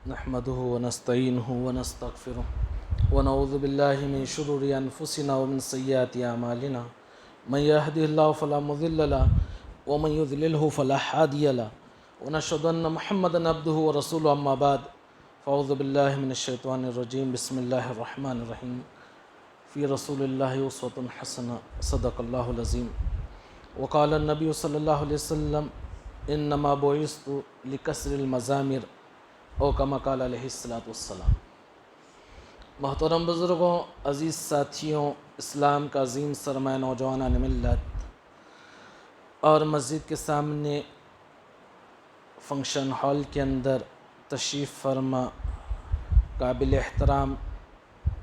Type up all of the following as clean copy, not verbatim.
نحمده ونستعينه ونستغفره ونعوذ بالله من شرور أنفسنا ومن سيئات أعمالنا من يهده الله فلا مضل له ومن يضلله فلا هادي له ونشهد أن محمدا عبده ورسوله أما بعد فأعوذ بالله من الشيطان الرجيم بسم الله الرحمن الرحيم في رسول الله أسوة حسنة صدق الله العظيم وقال النبي صلى الله عليه وسلم انما بعثت لکسر المزامر او کما قال علیہ الصلوۃ والسلام۔ محترم بزرگوں، عزیز ساتھیوں، اسلام کا عظیم سرمایہ نوجوانان ملت اور مسجد کے سامنے فنکشن ہال کے اندر تشریف فرما قابل احترام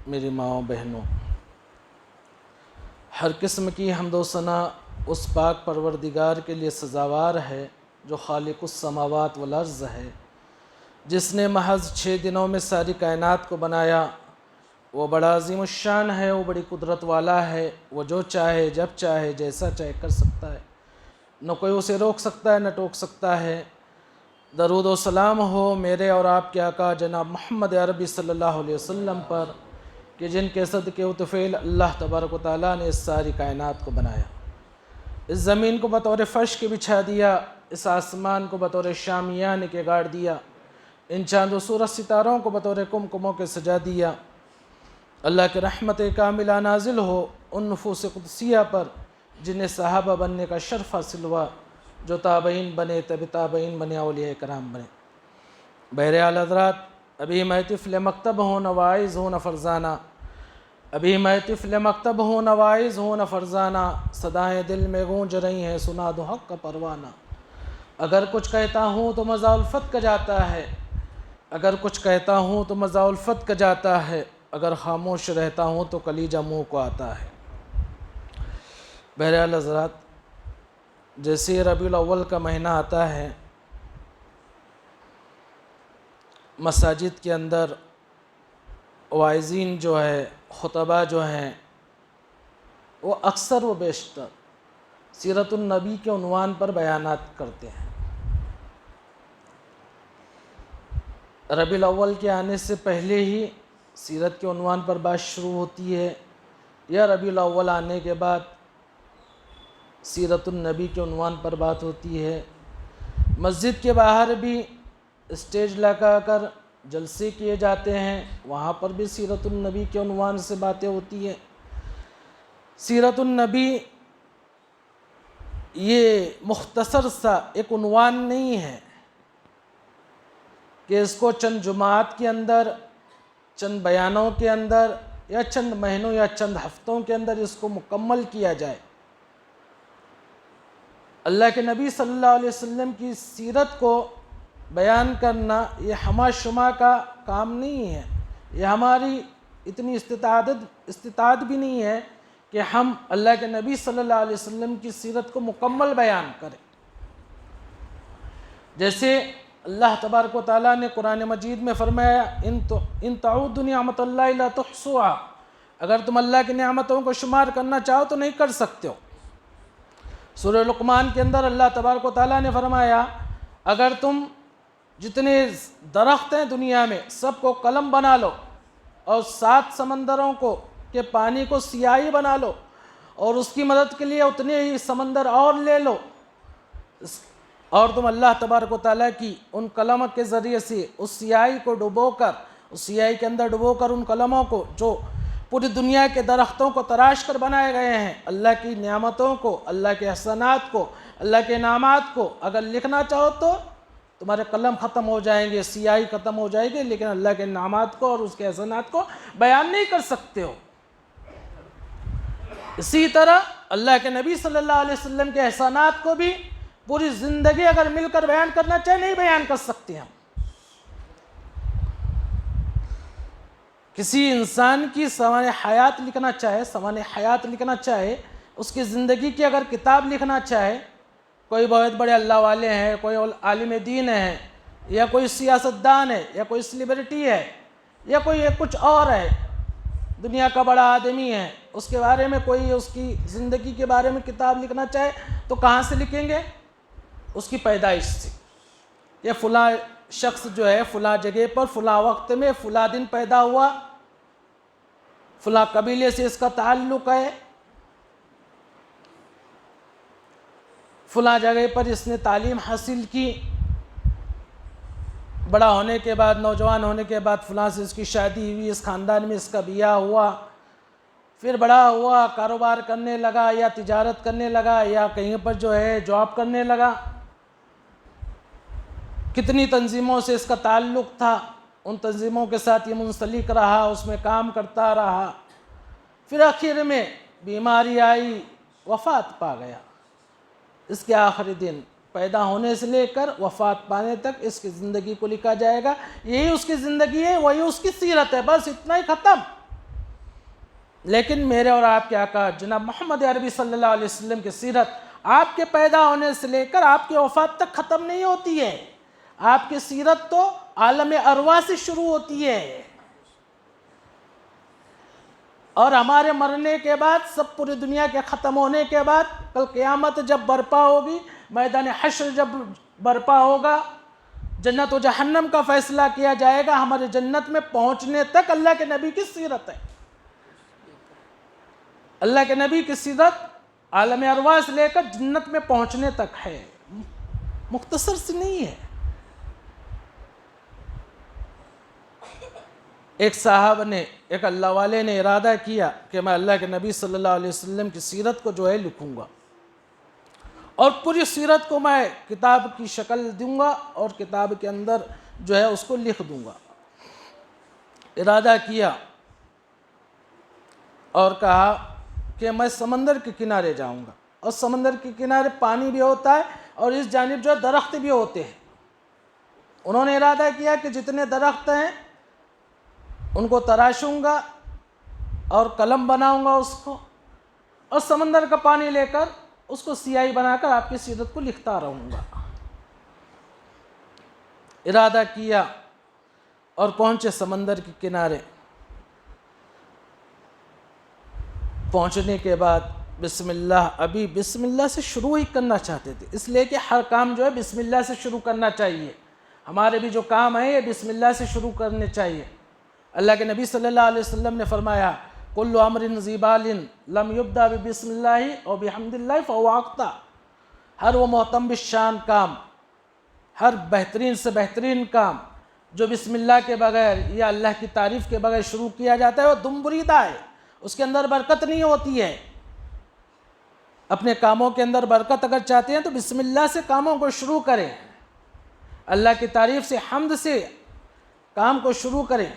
میری ماؤں بہنوں، ہر قسم کی حمد و ثنا اس پاک پروردگار کے لیے سزاوار ہے جو خالق السماوات والارض ہے، جس نے محض 6 دنوں میں ساری کائنات کو بنایا۔ وہ بڑا عظیم الشان ہے، وہ بڑی قدرت والا ہے، وہ جو چاہے جب چاہے جیسا چاہے کر سکتا ہے، نہ کوئی اسے روک سکتا ہے نہ ٹوک سکتا ہے۔ درود و سلام ہو میرے اور آپ کے آقا جناب محمد عربی صلی اللہ علیہ وسلم پر کہ جن کے صدقے و طفیل اللہ تبارک و تعالیٰ نے اس ساری کائنات کو بنایا، اس زمین کو بطور فرش کے بچھا دیا، اس آسمان کو بطور شامیان کے گاڑ دیا، ان چاند و سورج ستاروں کو بطور کمکموں کے سجا دیا۔ اللہ کے رحمت کاملہ نازل ہو ان نفوس قدسیہ پر جنہیں صحابہ بننے کا شرف حاصل ہوا، جو تابعین بنے، تبع تابعین بنے، اولیاء کرام بنے۔ بہرحال حضرات، ابھی میں طفل مکتب ہوں نہ واعظ ہوں نہ فرزانہ، ابھی میں طفل مکتب ہوں نہ واعظ ہوں نہ فرزانہ، صدائیں دل میں گونج رہی ہیں سنا دو حق کا پروانہ۔ اگر کچھ کہتا ہوں تو مزہ الفت کا جاتا ہے، اگر کچھ کہتا ہوں تو مزہ الفت کا جاتا ہے، اگر خاموش رہتا ہوں تو کلیجہ منہ کو آتا ہے۔ بہرحال حضرات، جیسے ربیع الاول کا مہینہ آتا ہے، مساجد کے اندر واعظین جو ہے، خطبہ جو ہیں، وہ اکثر و بیشتر سیرت النبی کے عنوان پر بیانات کرتے ہیں۔ ربیع الاول کے آنے سے پہلے ہی سیرت کے عنوان پر بات شروع ہوتی ہے، یا ربیع الاول آنے کے بعد سیرت النبی کے عنوان پر بات ہوتی ہے۔ مسجد کے باہر بھی اسٹیج لگا کر جلسے کیے جاتے ہیں، وہاں پر بھی سیرت النبی کے عنوان سے باتیں ہوتی ہیں۔ سیرت النبی یہ مختصر سا ایک عنوان نہیں ہے کہ اس کو چند جمعات کے اندر، چند بیانوں کے اندر، یا چند مہینوں یا چند ہفتوں کے اندر اس کو مکمل کیا جائے۔ اللہ کے نبی صلی اللہ علیہ وسلم کی سیرت کو بیان کرنا یہ ہمہ شمہ کا کام نہیں ہے، یہ ہماری اتنی استطاعت بھی نہیں ہے کہ ہم اللہ کے نبی صلی اللہ علیہ وسلم کی سیرت کو مکمل بیان کریں۔ جیسے اللہ تبارک و تعالیٰ نے قرآن مجید میں فرمایا، ان تعودوا نعمت اللہ لا تحصوها، اگر تم اللہ کی نعمتوں کو شمار کرنا چاہو تو نہیں کر سکتے ہو۔ سورہ لقمان کے اندر اللہ تبارک و تعالیٰ نے فرمایا، اگر تم جتنے درخت ہیں دنیا میں سب کو قلم بنا لو، اور 7 سمندروں کو کے پانی کو سیاہی بنا لو، اور اس کی مدد کے لیے اتنے ہی سمندر اور لے لو، اور تم اللہ تبارک و تعالیٰ کی ان قلم کے ذریعے سے اس سیاہی کو ڈبو کر، اس سیاہی کے اندر ڈبو کر ان قلموں کو جو پوری دنیا کے درختوں کو تراش کر بنائے گئے ہیں، اللہ کی نعمتوں کو، اللہ کے احسانات کو، اللہ کے انعامات کو اگر لکھنا چاہو تو تمہارے قلم ختم ہو جائیں گے، سیاہی ختم ہو جائے گی، لیکن اللہ کے انعامات کو اور اس کے احسانات کو بیان نہیں کر سکتے ہو۔ اسی طرح اللہ کے نبی صلی اللہ علیہ وسلم کے احسانات کو بھی پوری زندگی اگر مل کر بیان کرنا چاہے نہیں بیان کر سکتے ہم۔ کسی انسان کی سوانح حیات لکھنا چاہے، اس کی زندگی کی اگر کتاب لکھنا چاہے، کوئی بہت بڑے اللہ والے ہیں، کوئی عالم دین ہے، یا کوئی سیاستدان ہے، یا کوئی سیلیبریٹی ہے، یا کوئی کچھ اور ہے، دنیا کا بڑا آدمی ہے، اس کے بارے میں کوئی اس کی زندگی کے بارے میں کتاب لکھنا چاہے تو کہاں سے لکھیں گے؟ اس کی پیدائش سے، یہ فلاں شخص جو ہے فلاں جگہ پر فلاں وقت میں فلاں دن پیدا ہوا، فلاں قبیلے سے اس کا تعلق ہے، فلاں جگہ پر اس نے تعلیم حاصل کی، بڑا ہونے کے بعد نوجوان ہونے کے بعد فلاں سے اس کی شادی ہوئی، اس خاندان میں اس کا بیاہ ہوا، پھر بڑا ہوا، کاروبار کرنے لگا یا تجارت کرنے لگا یا کہیں پر جو ہے جاب کرنے لگا، کتنی تنظیموں سے اس کا تعلق تھا، ان تنظیموں کے ساتھ یہ منسلک رہا، اس میں کام کرتا رہا، پھر آخر میں بیماری آئی، وفات پا گیا۔ اس کے آخری دن پیدا ہونے سے لے کر وفات پانے تک اس کی زندگی کو لکھا جائے گا، یہی اس کی زندگی ہے، وہی اس کی سیرت ہے، بس اتنا ہی ختم۔ لیکن میرے اور آپ کے آقا جناب محمد عربی صلی اللہ علیہ وسلم کی سیرت آپ کے پیدا ہونے سے لے کر آپ کی وفات تک ختم نہیں ہوتی ہے، آپ کی سیرت تو عالم ارواح سے شروع ہوتی ہے، اور ہمارے مرنے کے بعد، سب پوری دنیا کے ختم ہونے کے بعد، کل قیامت جب برپا ہوگی، میدان حشر جب برپا ہوگا، جنت و جہنم کا فیصلہ کیا جائے گا، ہمارے جنت میں پہنچنے تک اللہ کے نبی کی سیرت ہے۔ اللہ کے نبی کی سیرت عالم ارواح سے لے کر جنت میں پہنچنے تک ہے، مختصر سی نہیں ہے۔ ایک صاحب نے، ایک اللہ والے نے ارادہ کیا کہ میں اللہ کے نبی صلی اللہ علیہ وسلم کی سیرت کو جو ہے لکھوں گا، اور پوری سیرت کو میں کتاب کی شکل دوں گا اور کتاب کے اندر جو ہے اس کو لکھ دوں گا۔ ارادہ کیا اور کہا کہ میں سمندر کے کنارے جاؤں گا، اور سمندر کے کنارے پانی بھی ہوتا ہے اور اس جانب جو درخت بھی ہوتے ہیں۔ انہوں نے ارادہ کیا کہ جتنے درخت ہیں ان کو تراشوں گا اور قلم بناؤں گا اس کو، اور سمندر کا پانی لے کر اس کو سیاہی بنا کر آپ کی سیرت کو لکھتا رہوں گا۔ ارادہ کیا اور پہنچے سمندر کے کنارے۔ پہنچنے کے بعد بسم اللہ، ابھی بسم اللہ سے شروع ہی کرنا چاہتے تھے، اس لیے کہ ہر کام جو ہے بسم اللہ سے شروع کرنا چاہیے، ہمارے بھی جو کام ہیں یہ بسم اللہ سے شروع کرنے چاہیے۔ اللہ کے نبی صلی اللہ علیہ وسلم نے فرمایا کل امر ذی بال لم یبدا بسم اللہ اور بحمد اللہ فہو اخطا، ہر وہ محتم بالشان کام، ہر بہترین سے بہترین کام جو بسم اللہ کے بغیر یا اللہ کی تعریف کے بغیر شروع کیا جاتا ہے وہ دم بریدہ ہے، اس کے اندر برکت نہیں ہوتی ہے۔ اپنے کاموں کے اندر برکت اگر چاہتے ہیں تو بسم اللہ سے کاموں کو شروع کریں، اللہ کی تعریف سے، حمد سے کام کو شروع کریں۔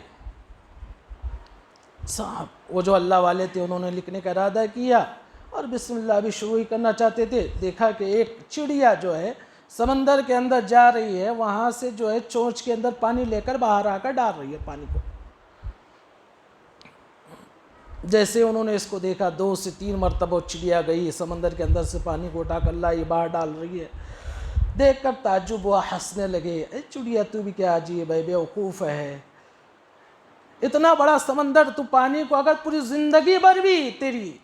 صاحب وہ جو اللہ والے تھے انہوں نے لکھنے کا ارادہ کیا اور بسم اللہ بھی شروع ہی کرنا چاہتے تھے، دیکھا کہ ایک چڑیا جو ہے سمندر کے اندر جا رہی ہے، وہاں سے جو ہے چونچ کے اندر پانی لے کر باہر آ کر ڈال رہی ہے پانی کو۔ جیسے انہوں نے اس کو دیکھا 2 سے 3 مرتبہ چڑیا گئی سمندر کے اندر سے پانی کو اٹھا کر لائی، باہر ڈال رہی ہے، دیکھ کر تعجب ہوا، ہنسنے لگے، اے چڑیا تو بھی کیا عجیب ہے، بیوقوف ہے، اتنا بڑا سمندر، تو پانی کو اگر پوری زندگی بھر بھی تیری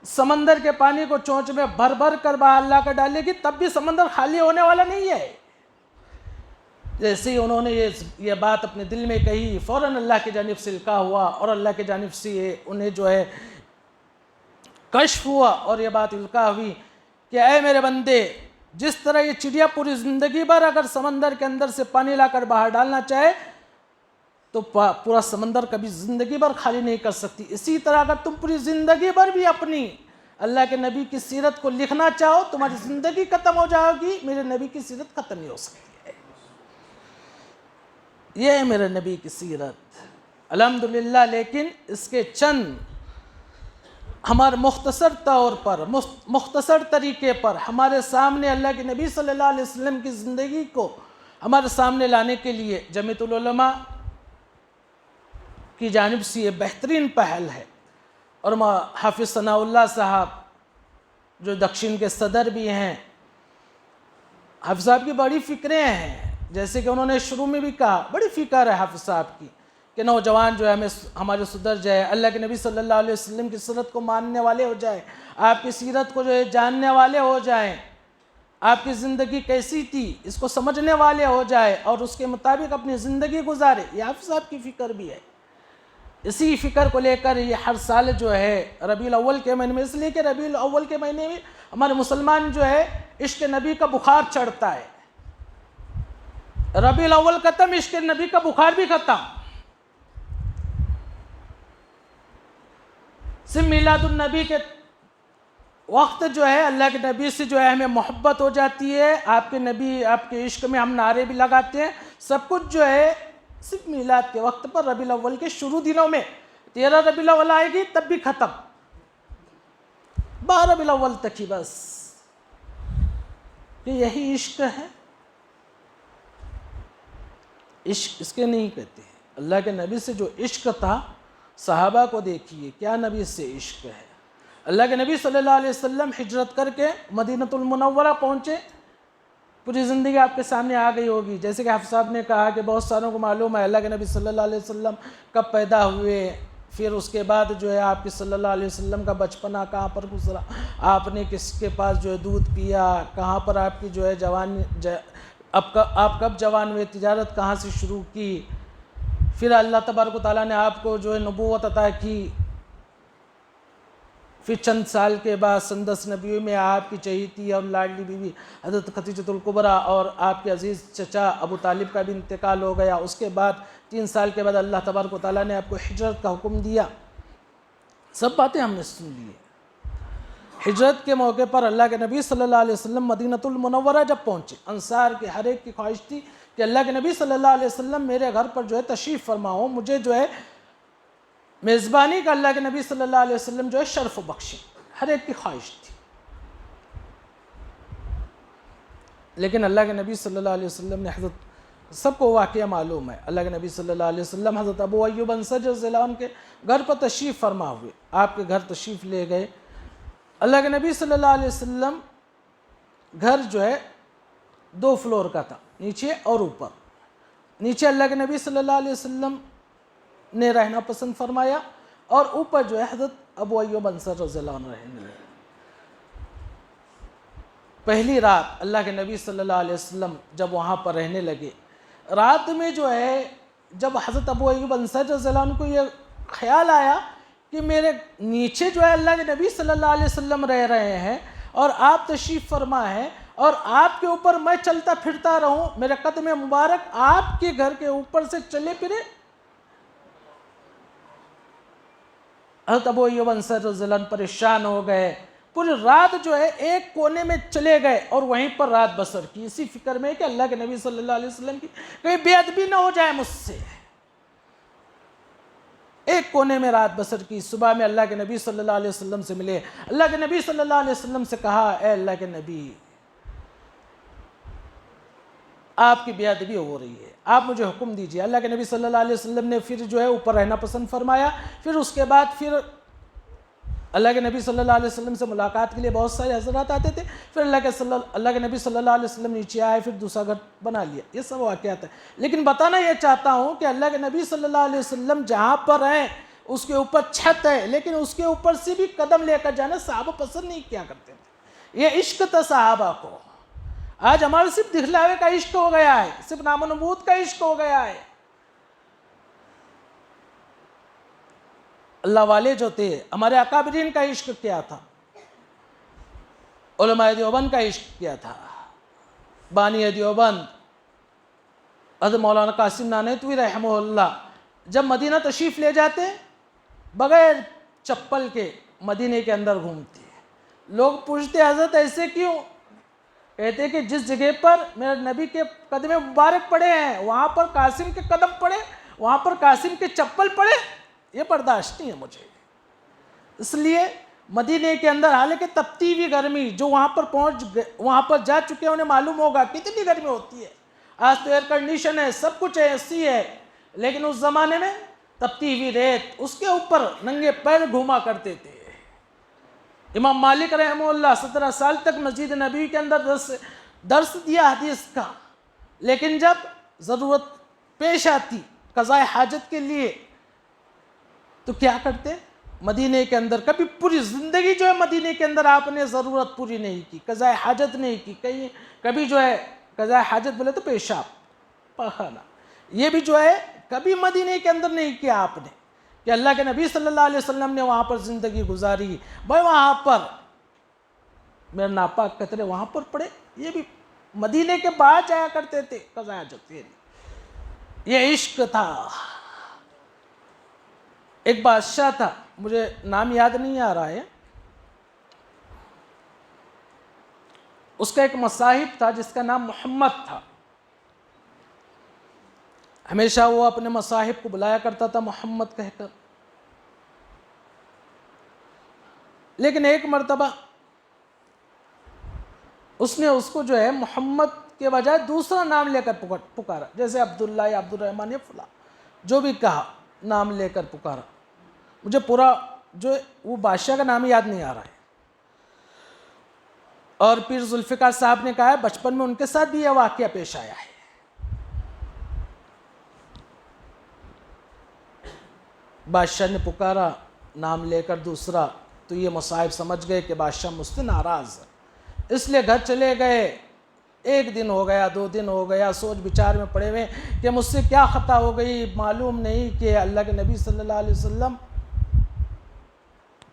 سمندر کے پانی کو چونچ میں بھر بھر کر باہر لا کر ڈالے گی تب بھی سمندر خالی ہونے والا نہیں ہے۔ جیسے ہی انہوں نے یہ بات اپنے دل میں کہی، فوراً اللہ کی جانب سے القاء ہوا اور اللہ کی جانب سے انہیں جو ہے کشف ہوا اور یہ بات القاء ہوئی کہ اے میرے بندے، جس طرح یہ چڑیا پوری زندگی بھر اگر سمندر کے اندر سے پانی لا کر باہر ڈالنا چاہے تو پورا سمندر کبھی زندگی بھر خالی نہیں کر سکتی، اسی طرح اگر تم پوری زندگی بھر بھی اپنی اللہ کے نبی کی سیرت کو لکھنا چاہو تمہاری زندگی ختم ہو جائے گی، میرے نبی کی سیرت ختم نہیں ہو سکتی ہے۔ یہ ہے میرے نبی کی سیرت الحمدللہ۔ لیکن اس کے چند ہمارے مختصر طور پر، مختصر طریقے پر ہمارے سامنے اللہ کے نبی صلی اللہ علیہ وسلم کی زندگی کو ہمارے سامنے لانے کے لیے جمعیت العلماء کی جانب سے یہ بہترین پہل ہے، اور حافظ ثناء اللہ صاحب جو دکشن کے صدر بھی ہیں، حافظ صاحب کی بڑی فکریں ہیں، جیسے کہ انہوں نے شروع میں بھی کہا بڑی فکر ہے حافظ صاحب کی کہ نوجوان جو ہے ہمارے صدر جائے، اللہ کے نبی صلی اللہ علیہ وسلم کی سیرت کو ماننے والے ہو جائیں، آپ کی سیرت کو جو ہے جاننے والے ہو جائیں، آپ کی زندگی کیسی تھی اس کو سمجھنے والے ہو جائے اور اس کے مطابق اپنی زندگی گزارے، یہ حافظ صاحب کی فکر بھی ہے۔ اسی فکر کو لے کر یہ ہر سال جو ہے ربیع الاول کے مہینے میں، اس لیے کہ ربیع الاول کے مہینے میں ہمارے مسلمان جو ہے عشق نبی کا بخار چڑھتا ہے۔ ربیع الاول ختم، عشق نبی کا بخار بھی ختم۔ صرف میلاد النبی کے وقت جو ہے اللہ کے نبی سے جو ہے ہمیں محبت ہو جاتی ہے، آپ کے نبی، آپ کے عشق میں ہم نعرے بھی لگاتے ہیں، سب کچھ جو ہے صرف میلاد کے وقت پر ربیع الاول کے شروع دنوں میں 13 ربیع الاول آئے گی تب بھی ختم، 12 ربیع الاول تک ہی بس، کہ یہی عشق ہے۔ عشق اس کے نہیں کہتے ہیں، اللہ کے نبی سے جو عشق تھا، صحابہ کو دیکھیے کیا نبی سے عشق ہے۔ اللہ کے نبی صلی اللہ علیہ وسلم ہجرت کر کے مدینہ المنورہ پہنچے، پوری زندگی آپ کے سامنے آ گئی ہوگی، جیسے کہ حافظ صاحب نے کہا کہ بہت ساروں کو معلوم ہے اللہ کے نبی صلی اللہ علیہ وسلم کب پیدا ہوئے، پھر اس کے بعد جو ہے آپ کی صلی اللہ علیہ وسلم کا بچپنا کہاں پر گزرا، آپ نے کس کے پاس جو ہے دودھ پیا، کہاں پر آپ کی جو ہے آپ کب جوان ہوئے، تجارت کہاں سے شروع کی، پھر اللہ تبارک و تعالیٰ نے آپ کو جو ہے نبوت عطا کی، پھر چند سال کے بعد سندس نبیوں میں آپ کی چہیتی اور لاڈلی بیوی حضرت خدیجۃ الکبریٰ اور آپ کے عزیز چچا ابو طالب کا بھی انتقال ہو گیا۔ اس کے بعد 3 سال کے بعد اللہ تبارک و تعالیٰ نے آپ کو ہجرت کا حکم دیا۔ سب باتیں ہم نے سن لی ہیں۔ ہجرت کے موقع پر اللہ کے نبی صلی اللہ علیہ وسلم مدینہ المنورہ جب پہنچے، انصار کے ہر ایک کی خواہش تھی کہ اللہ کے نبی صلی اللہ علیہ وسلم میرے گھر پر جو ہے تشریف فرما ہو، مجھے جو ہے میزبانی کا اللہ کے نبی صلی اللہ علیہ وسلم جو ہے شرف بخشے، ہر ایک کی خواہش تھی۔ لیکن اللہ کے نبی صلی اللہ علیہ وسلم نے سب کو واقعہ معلوم ہے، اللہ کے نبی صلی اللہ علیہ وسلم حضرت ابو ایوب انصاری رضی اللہ عنہ کے گھر پر تشریف فرما ہوئے، آپ کے گھر تشریف لے گئے۔ اللہ کے نبی صلی اللہ علیہ وسلم گھر جو ہے 2 فلور کا تھا، نیچے اور اوپر۔ نیچے اللہ کے نبی صلی اللہ علیہ وسلم نے رہنا پسند فرمایا اور اوپر جو ہے حضرت ابو ایوب انصاری رضی اللہ عنہ رہنے لگے۔ پہلی رات اللہ کے نبی صلی اللہ علیہ وسلم جب وہاں پر رہنے لگے، رات میں جو ہے جب حضرت ابو ایوب انصاری رضی اللہ عنہ کو یہ خیال آیا کہ میرے نیچے جو ہے اللہ کے نبی صلی اللہ علیہ وسلم رہ رہے ہیں اور آپ تشریف فرما ہیں اور آپ کے اوپر میں چلتا پھرتا رہوں، میرے قدم مبارک آپ کے گھر کے اوپر سے چلے پھرے۔ حضرت ابو ایوب انصاری رضی اللہ عنہ پریشان ہو گئے، پوری رات جو ہے ایک کونے میں چلے گئے اور وہیں پر رات بسر کی، اسی فکر میں کہ اللہ کے نبی صلی اللہ علیہ وسلم کی کہیں بے ادبی نہ ہو جائے مجھ سے۔ ایک کونے میں رات بسر کی، صبح میں اللہ کے نبی صلی اللہ علیہ وسلم سے ملے، اللہ کے نبی صلی اللہ علیہ وسلم سے کہا، اے اللہ کے نبی، آپ کی بے ادبی ہو رہی ہے، آپ مجھے حکم دیجئے۔ اللہ کے نبی صلی اللہ علیہ وسلم نے پھر جو ہے اوپر رہنا پسند فرمایا۔ پھر اس کے بعد پھر اللہ کے نبی صلی اللہ علیہ وسلم سے ملاقات کے لیے بہت سارے حضرات آتے تھے، پھر اللہ کے نبی صلی اللہ علیہ وسلم نیچے آئے، پھر دوسرا گھر بنا لیا۔ یہ سب واقعات ہیں، لیکن بتانا یہ چاہتا ہوں کہ اللہ کے نبی صلی اللہ علیہ وسلم جہاں پر ہیں اس کے اوپر چھت ہے، لیکن اس کے اوپر سے بھی قدم لے کر جانا صحابہ پسند نہیں کیا کرتے تھے۔ یہ عشق تھا صحابہ کو۔ آج ہمارا صرف دکھلاوے کا عشق ہو گیا ہے، صرف نام و نمود کا عشق ہو گیا ہے۔ اللہ والے جو تھے، ہمارے اکابرین کا عشق کیا تھا، علماء دیوبند کا عشق کیا تھا، بانی دیوبند حضرت مولانا قاسم نانیتوی رحمہ اللہ جب مدینہ تشریف لے جاتے بغیر چپل کے مدینے کے اندر گھومتے، لوگ پوچھتے حضرت ایسے کیوں؟ کہتے کہ جس جگہ پر میرے نبی کے قدم مبارک پڑے ہیں وہاں پر قاسم کے قدم پڑے، وہاں پر قاسم کے چپل پڑے، یہ برداشت نہیں ہے مجھے۔ اس لیے مدینے کے اندر حالانکہ تپتی ہوئی گرمی، جو وہاں پر جا چکے ہیں انہیں معلوم ہوگا کتنی گرمی ہوتی ہے۔ آج تو ایئر کنڈیشن ہے، سب کچھ ہے، AC ہے، لیکن اس زمانے میں تپتی ہوئی ریت، اس کے اوپر ننگے پیر گھوما کرتے تھے۔ امام مالک رحمہ اللہ 17 سال تک مسجد نبی کے اندر درس دیا حدیث کا، لیکن جب ضرورت پیش آتی قضاء حاجت کے لیے تو کیا کرتے؟ مدینے کے اندر کبھی پوری زندگی جو ہے مدینے کے اندر آپ نے ضرورت پوری نہیں کی، قضاء حاجت نہیں کی، کبھی جو ہے قضاء حاجت بولے تو پیشاب پاخانہ، یہ بھی جو ہے کبھی مدینے کے اندر نہیں کیا آپ نے، کہ اللہ کے نبی صلی اللہ علیہ وسلم نے وہاں پر زندگی گزاری، بھائی وہاں پر میرے ناپاک قطرے وہاں پر پڑے، یہ بھی مدینے کے بعد جایا کرتے تھے قضاء حاجت، یہ عشق تھا۔ ایک بادشاہ تھا، مجھے نام یاد نہیں آ رہا ہے، اس کا ایک مصاحب تھا جس کا نام محمد تھا، ہمیشہ وہ اپنے مصاحب کو بلایا کرتا تھا محمد کہہ کر، لیکن ایک مرتبہ اس نے اس کو جو ہے محمد کے بجائے دوسرا نام لے کر پکارا، جیسے عبداللہ یا عبد الرحمن یا فلاں جو بھی کہا، نام لے کر پکارا، مجھے پورا جو وہ بادشاہ کا نام یاد نہیں آ رہا ہے۔ اور پیر ذوالفقار صاحب نے کہا ہے بچپن میں ان کے ساتھ بھی یہ واقعہ پیش آیا ہے۔ بادشاہ نے پکارا نام لے کر دوسرا، تو یہ مصاحب سمجھ گئے کہ بادشاہ مجھ سے ناراض ہے، اس لیے گھر چلے گئے، ایک دن ہو گیا، 2 دن ہو گیا، سوچ بچار میں پڑے ہوئے کہ مجھ سے کیا خطا ہو گئی، معلوم نہیں کہ اللہ کے نبی صلی اللہ علیہ وسلم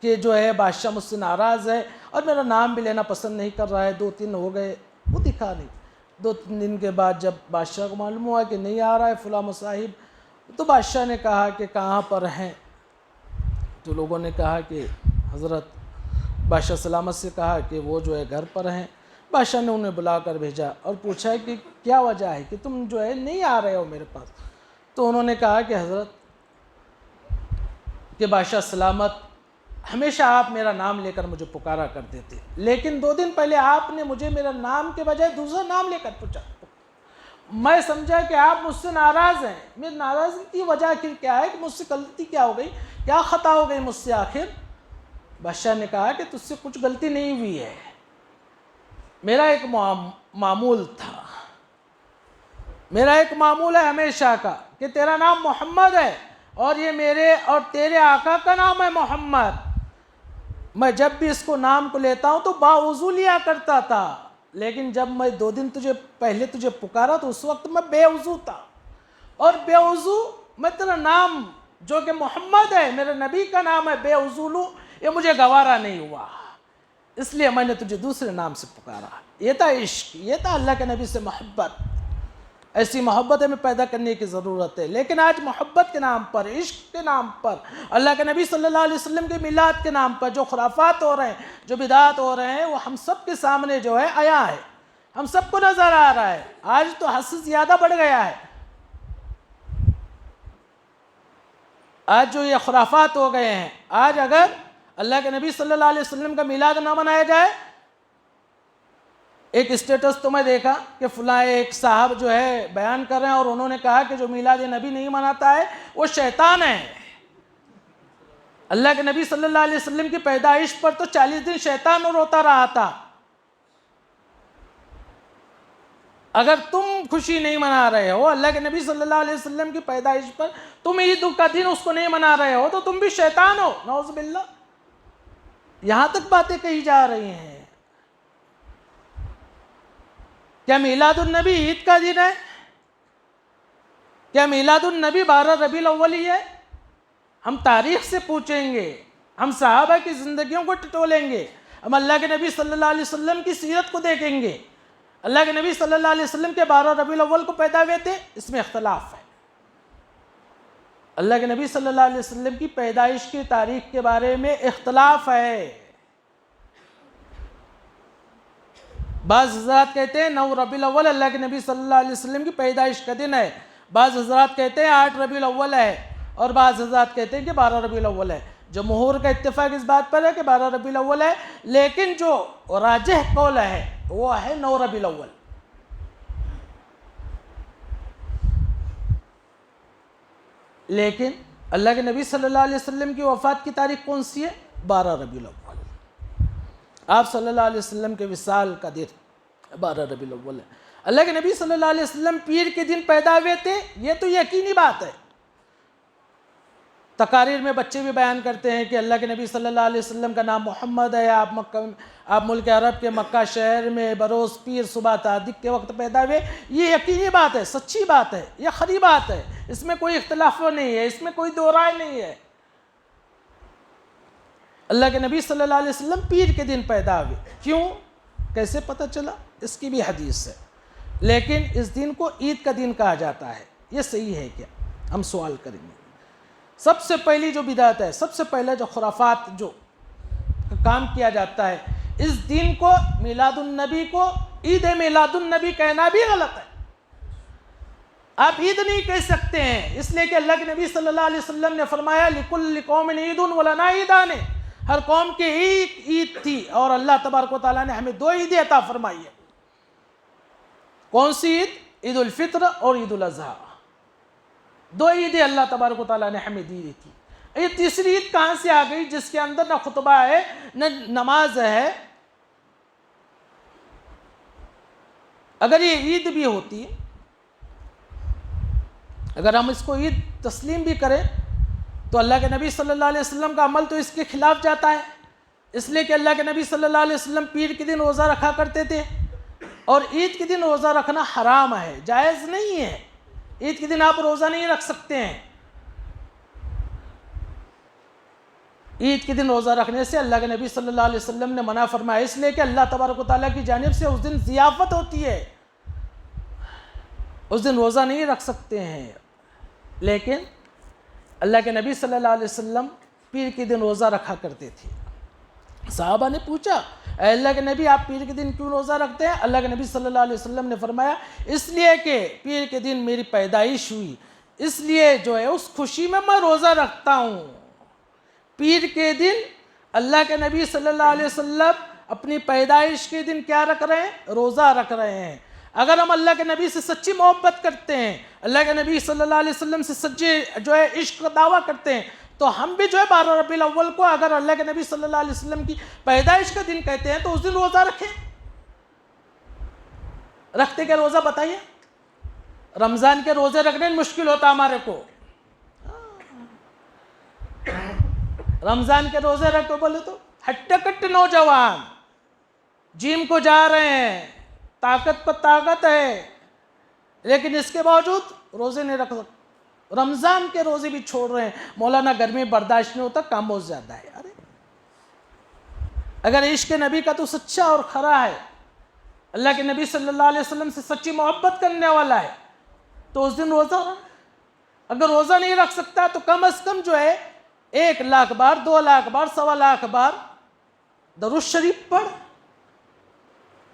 کہ جو ہے بادشاہ مجھ سے ناراض ہے اور میرا نام بھی لینا پسند نہیں کر رہا ہے، 2-3 ہو گئے، وہ دکھا نہیں۔ 2-3 دن کے بعد جب بادشاہ کو معلوم ہوا کہ نہیں آ رہا ہے فلاں مصاحب، تو بادشاہ نے کہا کہ کہاں پر ہیں؟ تو لوگوں نے کہا کہ حضرت، بادشاہ سلامت سے کہا کہ وہ جو ہے گھر پر ہیں۔ بادشاہ نے انہیں بلا کر بھیجا اور پوچھا کہ کیا وجہ ہے کہ تم جو ہے نہیں آ رہے ہو میرے پاس؟ تو انہوں نے کہا کہ حضرت کہ بادشاہ سلامت، ہمیشہ آپ میرا نام لے کر مجھے پکارا کرتے تھے، لیکن 2 دن پہلے آپ نے مجھے میرا نام کے بجائے دوسرا نام لے کر پوچھا، میں سمجھا کہ آپ مجھ سے ناراض ہیں۔ میری ناراضگی کی وجہ کیا ہے کہ مجھ سے غلطی کیا ہو گئی، کیا خطا ہو گئی مجھ سے آخر؟ بادشاہ نے کہا کہ تجھ سے کچھ غلطی نہیں ہوئی ہے، میرا ایک معمول تھا، میرا ایک معمول ہے ہمیشہ کا کہ تیرا نام محمد ہے اور یہ میرے اور تیرے آقا کا نام ہے محمد، میں جب بھی اس کو نام کو لیتا ہوں تو باوضو لیا کرتا تھا، لیکن جب میں 2 دن پہلے تجھے پکارا تو اس وقت میں بے وضو تھا، اور بے وضو میں تیرا نام جو کہ محمد ہے، میرے نبی کا نام ہے، بے وضو لوں، یہ مجھے گوارا نہیں ہوا، اس لیے میں نے تجھے دوسرے نام سے پکارا۔ یہ تھا عشق، یہ تھا اللہ کے نبی سے محبت۔ ایسی محبت ہمیں پیدا کرنے کی ضرورت ہے، لیکن آج محبت کے نام پر، عشق کے نام پر، اللہ کے نبی صلی اللہ علیہ وسلم کے میلاد کے نام پر جو خرافات ہو رہے ہیں، جو بدعات ہو رہے ہیں، وہ ہم سب کے سامنے جو ہے عیاں ہے، ہم سب کو نظر آ رہا ہے۔ آج تو حد سے زیادہ بڑھ گیا ہے، آج جو یہ خرافات ہو گئے ہیں، آج اگر اللہ کے نبی صلی اللہ علیہ وسلم کا میلاد نہ منایا جائے، ایک اسٹیٹس تو میں دیکھا کہ فلاں ایک صاحب جو ہے بیان کر رہے ہیں اور انہوں نے کہا کہ جو میلاد نبی نہیں مناتا ہے وہ شیطان ہے۔ اللہ کے نبی صلی اللہ علیہ وسلم کی پیدائش پر تو 40 دن شیطان روتا رہا تھا۔ اگر تم خوشی نہیں منا رہے ہو اللہ کے نبی صلی اللہ علیہ وسلم کی پیدائش پر، تم عید کا دن اس کو نہیں منا رہے ہو تو تم بھی شیطان ہو، نعوذ باللہ۔ یہاں تک باتیں کہی جا رہی ہیں۔ کیا میلاد النبی عید کا دن ہے؟ کیا میلاد النبی 12 ربیع الاول ہی ہے؟ ہم تاریخ سے پوچھیں گے، ہم صحابہ کی زندگیوں کو ٹٹولیں گے، ہم اللہ کے نبی صلی اللہ علیہ وسلم کی سیرت کو دیکھیں گے۔ اللہ کے نبی صلی اللہ علیہ وسلم کے 12 ربیع الاول کو پیدا ہوئے تھے، اس میں اختلاف ہے۔ اللہ کے نبی صلی اللہ علیہ وسلم کی پیدائش کی تاریخ کے بارے میں اختلاف ہے۔ بعض حضرات کہتے ہیں 9 ربیع الاول اللہ کے نبی صلی اللہ علیہ وسلم کی پیدائش کا دن ہے، بعض حضرات کہتے ہیں 8 ربیع الاول ہے، اور بعض حضرات کہتے ہیں کہ 12 ربیع الاول ہے۔ جمہور کا اتفاق اس بات پر ہے کہ 12 ربیع الاول ہے، لیکن جو راجح قول ہے وہ ہے 9 ربیع الاول۔ لیکن اللہ کے نبی صلی اللہ علیہ وسلم کی وفات کی تاریخ کون سی ہے؟ 12 ربیع الاول۔ آپ صلی اللہ علیہ وسلم کے وصال کا دن 12 ربیع الاول ہے۔ اللہ کے نبی صلی اللہ علیہ وسلم پیر کے دن پیدا ہوئے تھے، یہ تو یقینی بات ہے۔ تقاریر میں بچے بھی بیان کرتے ہیں کہ اللہ کے نبی صلی اللہ علیہ وسلم کا نام محمد ہے، آپ ملک عرب کے مکہ شہر میں بروز پیر صبح صادق کے وقت پیدا ہوئے. یہ یقینی بات ہے، سچی بات ہے، یہ خری بات ہے، اس میں کوئی اختلاف نہیں ہے، اس میں کوئی دو رائے نہیں ہے. اللہ کے نبی صلی اللہ علیہ وسلم پیر کے دن پیدا ہوئے. کیوں؟ کیسے پتہ چلا؟ اس کی بھی حدیث ہے. لیکن اس دن کو عید کا دن کہا جاتا ہے، یہ صحیح ہے کیا؟ ہم سوال کریں گے. سب سے پہلی جو بدعت ہے، سب سے پہلے جو خرافات جو کام کیا جاتا ہے، اس دن کو میلاد النبی کو عید میلاد النبی کہنا بھی غلط ہے. آپ عید نہیں کہہ سکتے ہیں، اس لیے کہ اللہ کے نبی صلی اللہ علیہ وسلم نے فرمایا لِكُلِّ قَوْمٍ عِيدٌ وَلَنَا عِيدَانِ، ہر قوم کی عید تھی اور اللہ تبارک و تعالیٰ نے ہمیں 2 عیدیں عطا فرمائی ہے. کون سی عید؟ عید الفطر اور عید الاضحیٰ. 2 عیدیں اللہ تبارک و تعالیٰ نے ہمیں دی تھی. یہ تیسری عید کہاں سے آ گئی جس کے اندر نہ خطبہ ہے نہ نماز ہے؟ اگر یہ عید بھی ہوتی، اگر ہم اس کو عید تسلیم بھی کریں تو اللہ کے نبی صلی اللہ علیہ وسلم کا عمل تو اس کے خلاف جاتا ہے. اس لیے کہ اللہ کے نبی صلی اللہ علیہ وسلم پیر کے دن روزہ رکھا کرتے تھے اور عید کے دن روزہ رکھنا حرام ہے، جائز نہیں ہے. عید کے دن آپ روزہ نہیں رکھ سکتے ہیں. عید کے دن روزہ رکھنے سے اللہ کے نبی صلی اللہ علیہ وسلم نے منع فرمایا، اس لیے کہ اللہ تبارک و تعالیٰ کی جانب سے اس دن ضیافت ہوتی ہے، اس دن روزہ نہیں رکھ سکتے ہیں. لیکن اللہ کے نبی صلی اللہ علیہ وسلم پیر کے دن روزہ رکھا کرتے تھے. صحابہ نے پوچھا اے اللہ کے نبی آپ پیر کے دن کیوں روزہ رکھتے ہیں؟ اللہ کے نبی صلی اللہ علیہ وسلم نے فرمایا اس لیے کہ پیر کے دن میری پیدائش ہوئی، اس لیے جو ہے اس خوشی میں روزہ رکھتا ہوں. پیر کے دن اللہ کے نبی صلی اللہ علیہ وسلم اپنی پیدائش کے دن کیا رکھ رہے ہیں؟ روزہ رکھ رہے ہیں. اگر ہم اللہ کے نبی سے سچی محبت کرتے ہیں، اللہ کے نبی صلی اللہ علیہ وسلم سے سچے جو ہے عشق کا دعویٰ کرتے ہیں، تو ہم بھی جو ہے 12 ربیع الاول کو اگر اللہ کے نبی صلی اللہ علیہ وسلم کی پیدائش کا دن کہتے ہیں تو اس دن روزہ رکھیں. رکھتے کیا روزہ بتائیے؟ رمضان کے روزے رکھنے مشکل ہوتا ہمارے کو. رمضان کے روزے رکھو بولے تو ہٹے کٹے نوجوان جیم کو جا رہے ہیں، طاقت پر طاقت ہے، لیکن اس کے باوجود روزے نہیں رکھ سکتے. رمضان کے روزے بھی چھوڑ رہے ہیں. مولانا گرمی برداشت نہیں ہوتا، کام بہت زیادہ ہے. ارے اگر عشق نبی کا تو سچا اور کھرا ہے، اللہ کے نبی صلی اللہ علیہ وسلم سے سچی محبت کرنے والا ہے، تو اس دن روزہ رکھ. اگر روزہ نہیں رکھ سکتا تو کم از کم جو ہے 1 لاکھ بار، 2 لاکھ بار، 1.25 لاکھ بار درود شریف پڑھ.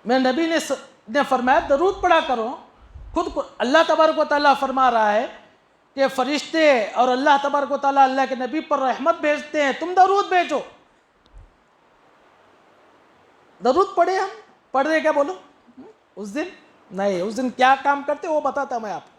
میں نبی نے فرمایا درود پڑھا کرو. خود کو اللہ تبارک و تعالیٰ فرما رہا ہے کہ فرشتے اور اللہ تبارک و تعالیٰ اللہ کے نبی پر رحمت بھیجتے ہیں، تم درود بھیجو. درود پڑھے ہم پڑھ رہے کیا بولو؟ اس دن نہیں، اس دن کیا کام کرتے وہ بتاتا میں آپ کو.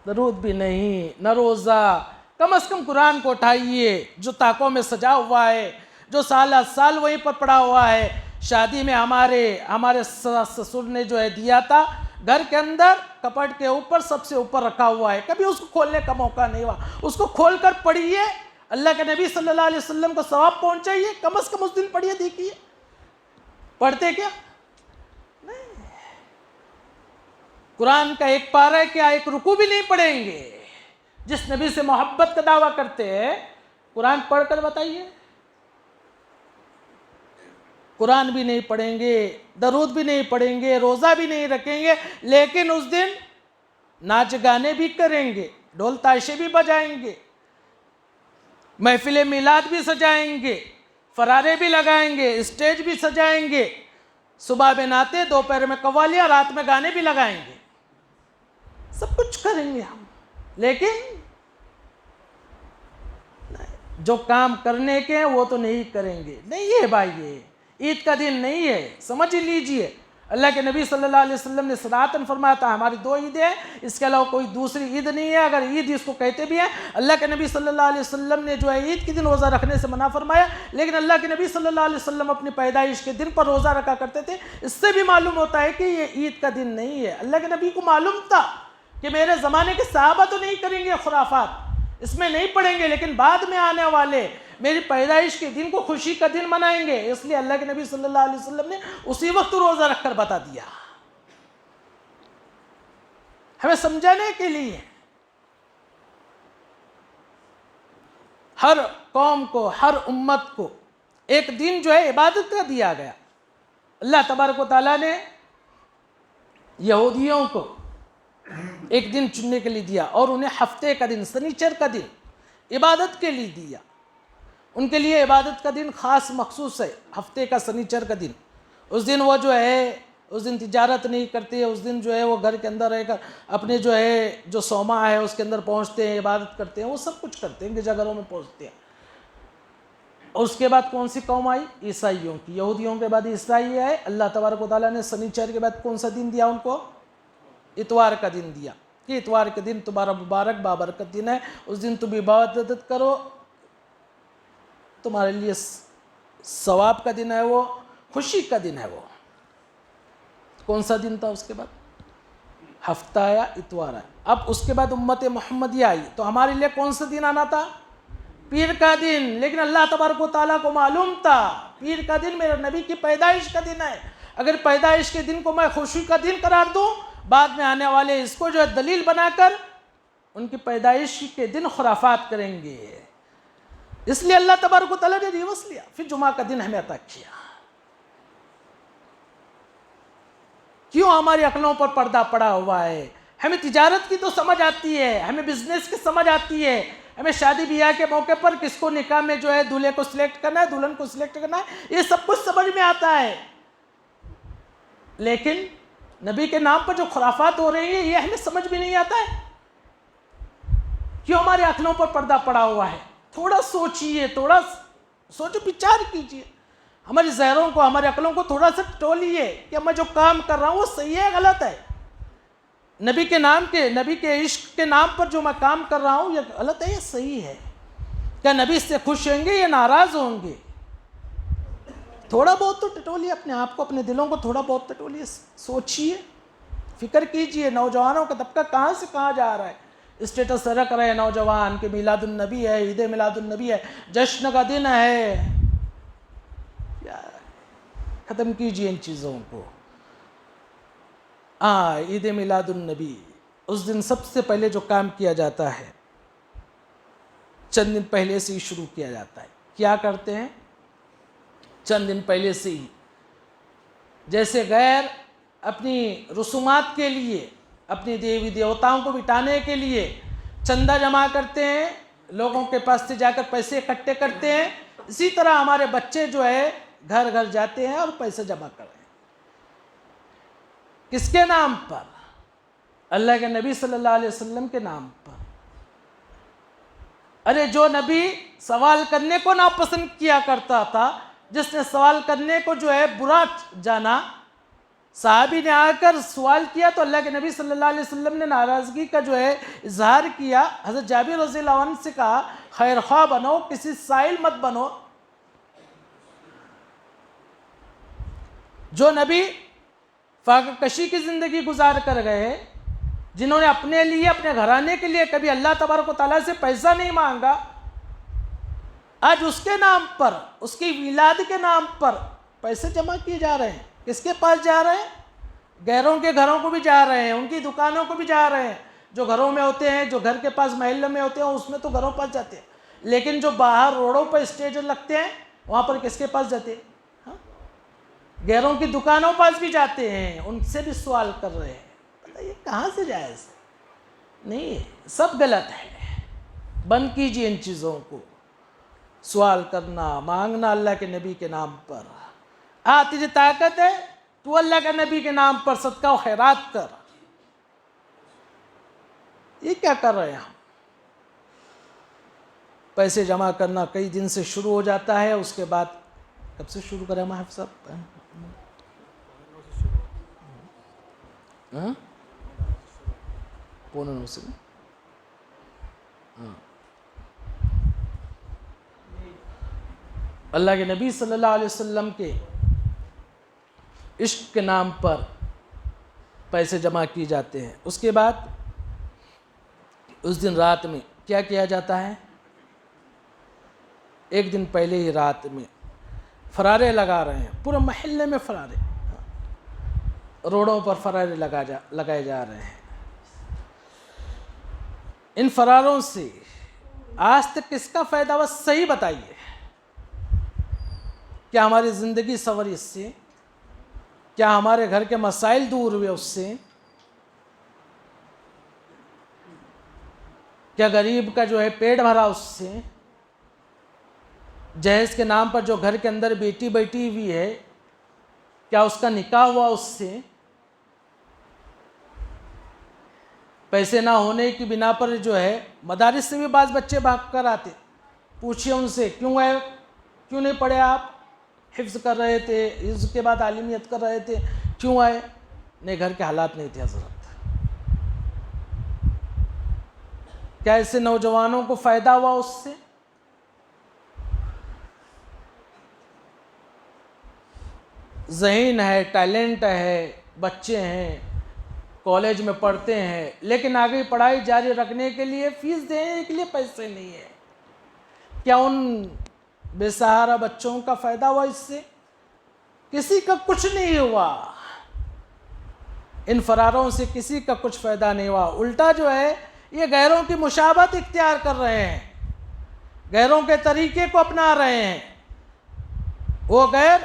درود بھی نہیں، نہ روزہ. کم از کم قرآن کو اٹھائیے جو طاقوں میں سجا ہوا ہے، جو سال سال وہیں پر پڑا ہوا ہے. شادی میں ہمارے سسر نے جو ہے دیا تھا، گھر کے اندر کپڑ کے اوپر سب سے اوپر رکھا ہوا ہے، کبھی اس کو کھولنے کا موقع نہیں ہوا. اس کو کھول کر پڑھیے، اللہ کے نبی صلی اللہ علیہ وسلم کو ثواب پہنچائیے. کم از کم اس دن پڑھیے، دیکھیے پڑھتے کیا نہیں. قرآن کا ایک پارہ کیا ایک رکوع بھی نہیں پڑھیں گے. جس نبی سے محبت کا دعویٰ کرتے ہیں قرآن پڑھ کر بتائیے. قرآن بھی نہیں پڑھیں گے، درود بھی نہیں پڑھیں گے، روزہ بھی نہیں رکھیں گے، لیکن اس دن ناچ گانے بھی کریں گے، ڈھول تاشے بھی بجائیں گے، محفل میلاد بھی سجائیں گے، فرارے بھی لگائیں گے، اسٹیج بھی سجائیں گے، صبح میں نعتیں، دوپہر میں قوالیاں، رات میں گانے بھی لگائیں گے. سب کچھ کریں گے ہم، لیکن جو کام کرنے کے ہیں وہ تو نہیں کریں گے. نہیں ہے بھائی، یہ عید کا دن نہیں ہے، سمجھ لیجئے. اللہ کے نبی صلی اللہ علیہ وسلم نے صراحتاً فرمایا تھا ہماری 2 عیدیں ہیں، اس کے علاوہ کوئی دوسری عید نہیں ہے. اگر عید اس کو کہتے بھی ہیں، اللہ کے نبی صلی اللہ علیہ وسلم نے جو ہے عید کے دن روزہ رکھنے سے منع فرمایا، لیکن اللہ کے نبی صلی اللہ علیہ وسلم اپنی پیدائش کے دن پر روزہ رکھا کرتے تھے. اس سے بھی معلوم ہوتا ہے کہ یہ عید کا دن نہیں ہے. اللہ کے نبی کو معلوم تھا کہ میرے زمانے کے صحابہ تو نہیں کریں گے خرافات، اس میں نہیں پڑیں گے، لیکن بعد میں آنے والے میری پیدائش کے دن کو خوشی کا دن منائیں گے. اس لیے اللہ کے نبی صلی اللہ علیہ وسلم نے اسی وقت روزہ رکھ کر بتا دیا، ہمیں سمجھانے کے لیے. ہر قوم کو، ہر امت کو ایک دن جو ہے عبادت کا دیا گیا. اللہ تبارک و تعالیٰ نے یہودیوں کو ایک دن چننے کے لیے دیا اور انہیں ہفتے کا دن، سنیچر کا دن عبادت کے لیے دیا. ان کے لیے عبادت کا دن خاص مخصوص ہے، ہفتے کا سنیچر کا دن. اس دن وہ جو ہے، اس دن تجارت نہیں کرتے، اس دن جو ہے وہ گھر کے اندر رہ کر اپنے جو ہے جو صومعہ ہے اس کے اندر پہنچتے ہیں، عبادت کرتے ہیں، وہ سب کچھ کرتے ہیں، گرجا گھروں میں پہنچتے ہیں. اور اس کے بعد کون سی قوم آئی؟ عیسائیوں کی. یہودیوں کے بعد عیسائی آئے. اللہ تبارک و تعالیٰ نے سنیچر کے بعد کون سا دن دیا ان کو؟ اتوار کا دن دیا، کہ اتوار کے دن تمہارا مبارک بابرکت دن ہے، اس دن تم عبادت کرو، تمہارے لیے ثواب کا دن ہے، وہ خوشی کا دن ہے. وہ کون سا دن تھا؟ اس کے بعد ہفتہ آیا، اتوار آیا. اب اس کے بعد امت محمدیہ آئی، تو ہمارے لیے کون سا دن آنا تھا؟ پیر کا دن. لیکن اللہ تبارک و تعالیٰ کو معلوم تھا پیر کا دن میرے نبی کی پیدائش کا دن ہے. اگر پیدائش کے دن کو میں خوشی کا دن قرار دوں، بعد میں آنے والے اس کو جو ہے دلیل بنا کر ان کی پیدائش کے دن خرافات کریں گے. اس لیے اللہ تبارک و تعالیٰ نے ریورس لیا، پھر جمعہ کا دن ہمیں عطا کیا. کیوں ہماری عقلوں پر پردہ پڑا ہوا ہے؟ ہمیں تجارت کی تو سمجھ آتی ہے، ہمیں بزنس کی سمجھ آتی ہے، ہمیں شادی بیاہ کے موقع پر کس کو نکاح میں جو ہے دولہے کو سلیکٹ کرنا ہے، دلہن کو سلیکٹ کرنا ہے، یہ سب کچھ سمجھ میں آتا ہے. لیکن نبی کے نام پر جو خرافات ہو رہی ہیں یہ ہمیں سمجھ بھی نہیں آتا ہے. کیوں ہمارے عقلوں پر پردہ پڑا ہوا ہے؟ تھوڑا سوچئے، تھوڑا سوچو بچار کیجئے، ہماری ذہنوں کو، ہمارے عقلوں کو تھوڑا سا ٹولیے کہ میں جو کام کر رہا ہوں وہ صحیح ہے غلط ہے. نبی کے نام کے، نبی کے عشق کے نام پر جو میں کام کر رہا ہوں یہ غلط ہے یا صحیح ہے؟ کیا نبی اس سے خوش ہوں گے یا ناراض ہوں گے؟ تھوڑا بہت تو ٹٹولیے اپنے آپ کو، اپنے دلوں کو تھوڑا بہت ٹٹولیے، سوچئے، فکر کیجئے. نوجوانوں کا طبقہ کہاں سے کہاں جا رہا ہے. اسٹیٹس رکھ رہے ہیں نوجوان کہ میلاد النبی ہے، عید میلاد النبی ہے، جشن کا دن ہے. ختم کیجئے ان چیزوں کو. عید میلاد النبی، اس دن سب سے پہلے جو کام کیا جاتا ہے چند دن پہلے سے ہی شروع کیا جاتا ہے. کیا کرتے ہیں؟ چند دن پہلے سے ہی جیسے غیر اپنی رسومات کے لیے، اپنی دیوی دیوتاؤں کو بٹانے کے لیے چندہ جمع کرتے ہیں، لوگوں کے پاس سے جا کر پیسے اکٹھے کرتے ہیں، اسی طرح ہمارے بچے جو ہے گھر گھر جاتے ہیں اور پیسے جمع کر رہے ہیں. کس کے نام پر؟ اللہ کے نبی صلی اللہ علیہ وسلم کے نام پر. ارے جو نبی سوال کرنے کو ناپسند کیا کرتا تھا، جس نے سوال کرنے کو جو ہے برا جانا، صحابی نے آ کر سوال کیا تو اللہ کے نبی صلی اللہ علیہ وسلم نے ناراضگی کا جو ہے اظہار کیا. حضرت جابر رضی اللہ عنہ سے کہا خیر خواہ بنو، کسی سائل مت بنو. جو نبی فاقہ کشی کی زندگی گزار کر گئے، جنہوں نے اپنے لیے، اپنے گھرانے کے لیے کبھی اللہ تبارک و تعالیٰ سے پیسہ نہیں مانگا، آج اس کے نام پر، اس کی میلاد کے نام پر پیسے جمع کیے جا رہے ہیں. کس کے پاس جا رہے ہیں؟ غیروں کے گھروں کو بھی جا رہے ہیں، ان کی دکانوں کو بھی جا رہے ہیں. جو گھروں میں ہوتے ہیں، جو گھر کے پاس محلے میں ہوتے ہیں، اس میں تو گھروں پاس جاتے ہیں. لیکن جو باہر روڈوں پر اسٹیج لگتے ہیں، وہاں پر کس کے پاس جاتے ہیں؟ غیروں کی دکانوں پاس بھی جاتے ہیں، ان سے بھی سوال کر رہے ہیں. یہ کہاں سے جائز نہیں، سب غلط ہے. بند کیجئے ان چیزوں کو. سوال کرنا، مانگنا اللہ کے نبی کے نام پر. تجھے طاقت ہے تو اللہ کے نبی کے نام پر صدقہ و خیرات کر. یہ کیا کر رہے ہیں ہم؟ پیسے جمع کرنا کئی دن سے شروع ہو جاتا ہے. اس کے بعد کب سے شروع کریں محفوظ صاحب؟ 8:45 سے. اللہ کے نبی صلی اللہ علیہ وسلم کے عشق کے نام پر پیسے جمع کیے جاتے ہیں. اس کے بعد اس دن رات میں کیا کیا جاتا ہے؟ ایک دن پہلے ہی رات میں فرارے لگا رہے ہیں، پورے محلے میں فرارے، روڈوں پر فرارے لگائے جا رہے ہیں۔ ان فراروں سے آج تک کس کا فائدہ ہوا؟ صحیح بتائیے، کیا ہماری زندگی سنوری اس سے؟ کیا ہمارے گھر کے مسائل دور ہوئے اس سے؟ کیا غریب کا جو ہے پیٹ بھرا اس سے؟ جہیز کے نام پر جو گھر کے اندر بیٹی بیٹھی ہوئی ہے، کیا اس کا نکاح ہوا اس سے؟ پیسے نہ ہونے کی بنا پر جو ہے مدارس سے بھی بعض بچے بھاگ کر آتے، پوچھئے ان سے کیوں آئے، کیوں نہیں پڑھے آپ؟ حفظ کر رہے تھے، حفظ کے بعد عالمیت کر رہے تھے، کیوں آئے؟ نہیں، گھر کے حالات نہیں تھے حضرت۔ کیا ایسے نوجوانوں کو فائدہ ہوا اس سے؟ ذہین ہے، ٹیلنٹ ہے، بچے ہیں، کالج میں پڑھتے ہیں، لیکن آگے پڑھائی جاری رکھنے کے لیے فیس دینے کے لیے پیسے نہیں ہے۔ کیا ان بے سہارا بچوں کا فائدہ ہوا اس سے؟ کسی کا کچھ نہیں ہوا، ان فراروں سے کسی کا کچھ فائدہ نہیں ہوا، الٹا جو ہے یہ غیروں کی مشابہت اختیار کر رہے ہیں، غیروں کے طریقے کو اپنا رہے ہیں۔ وہ غیر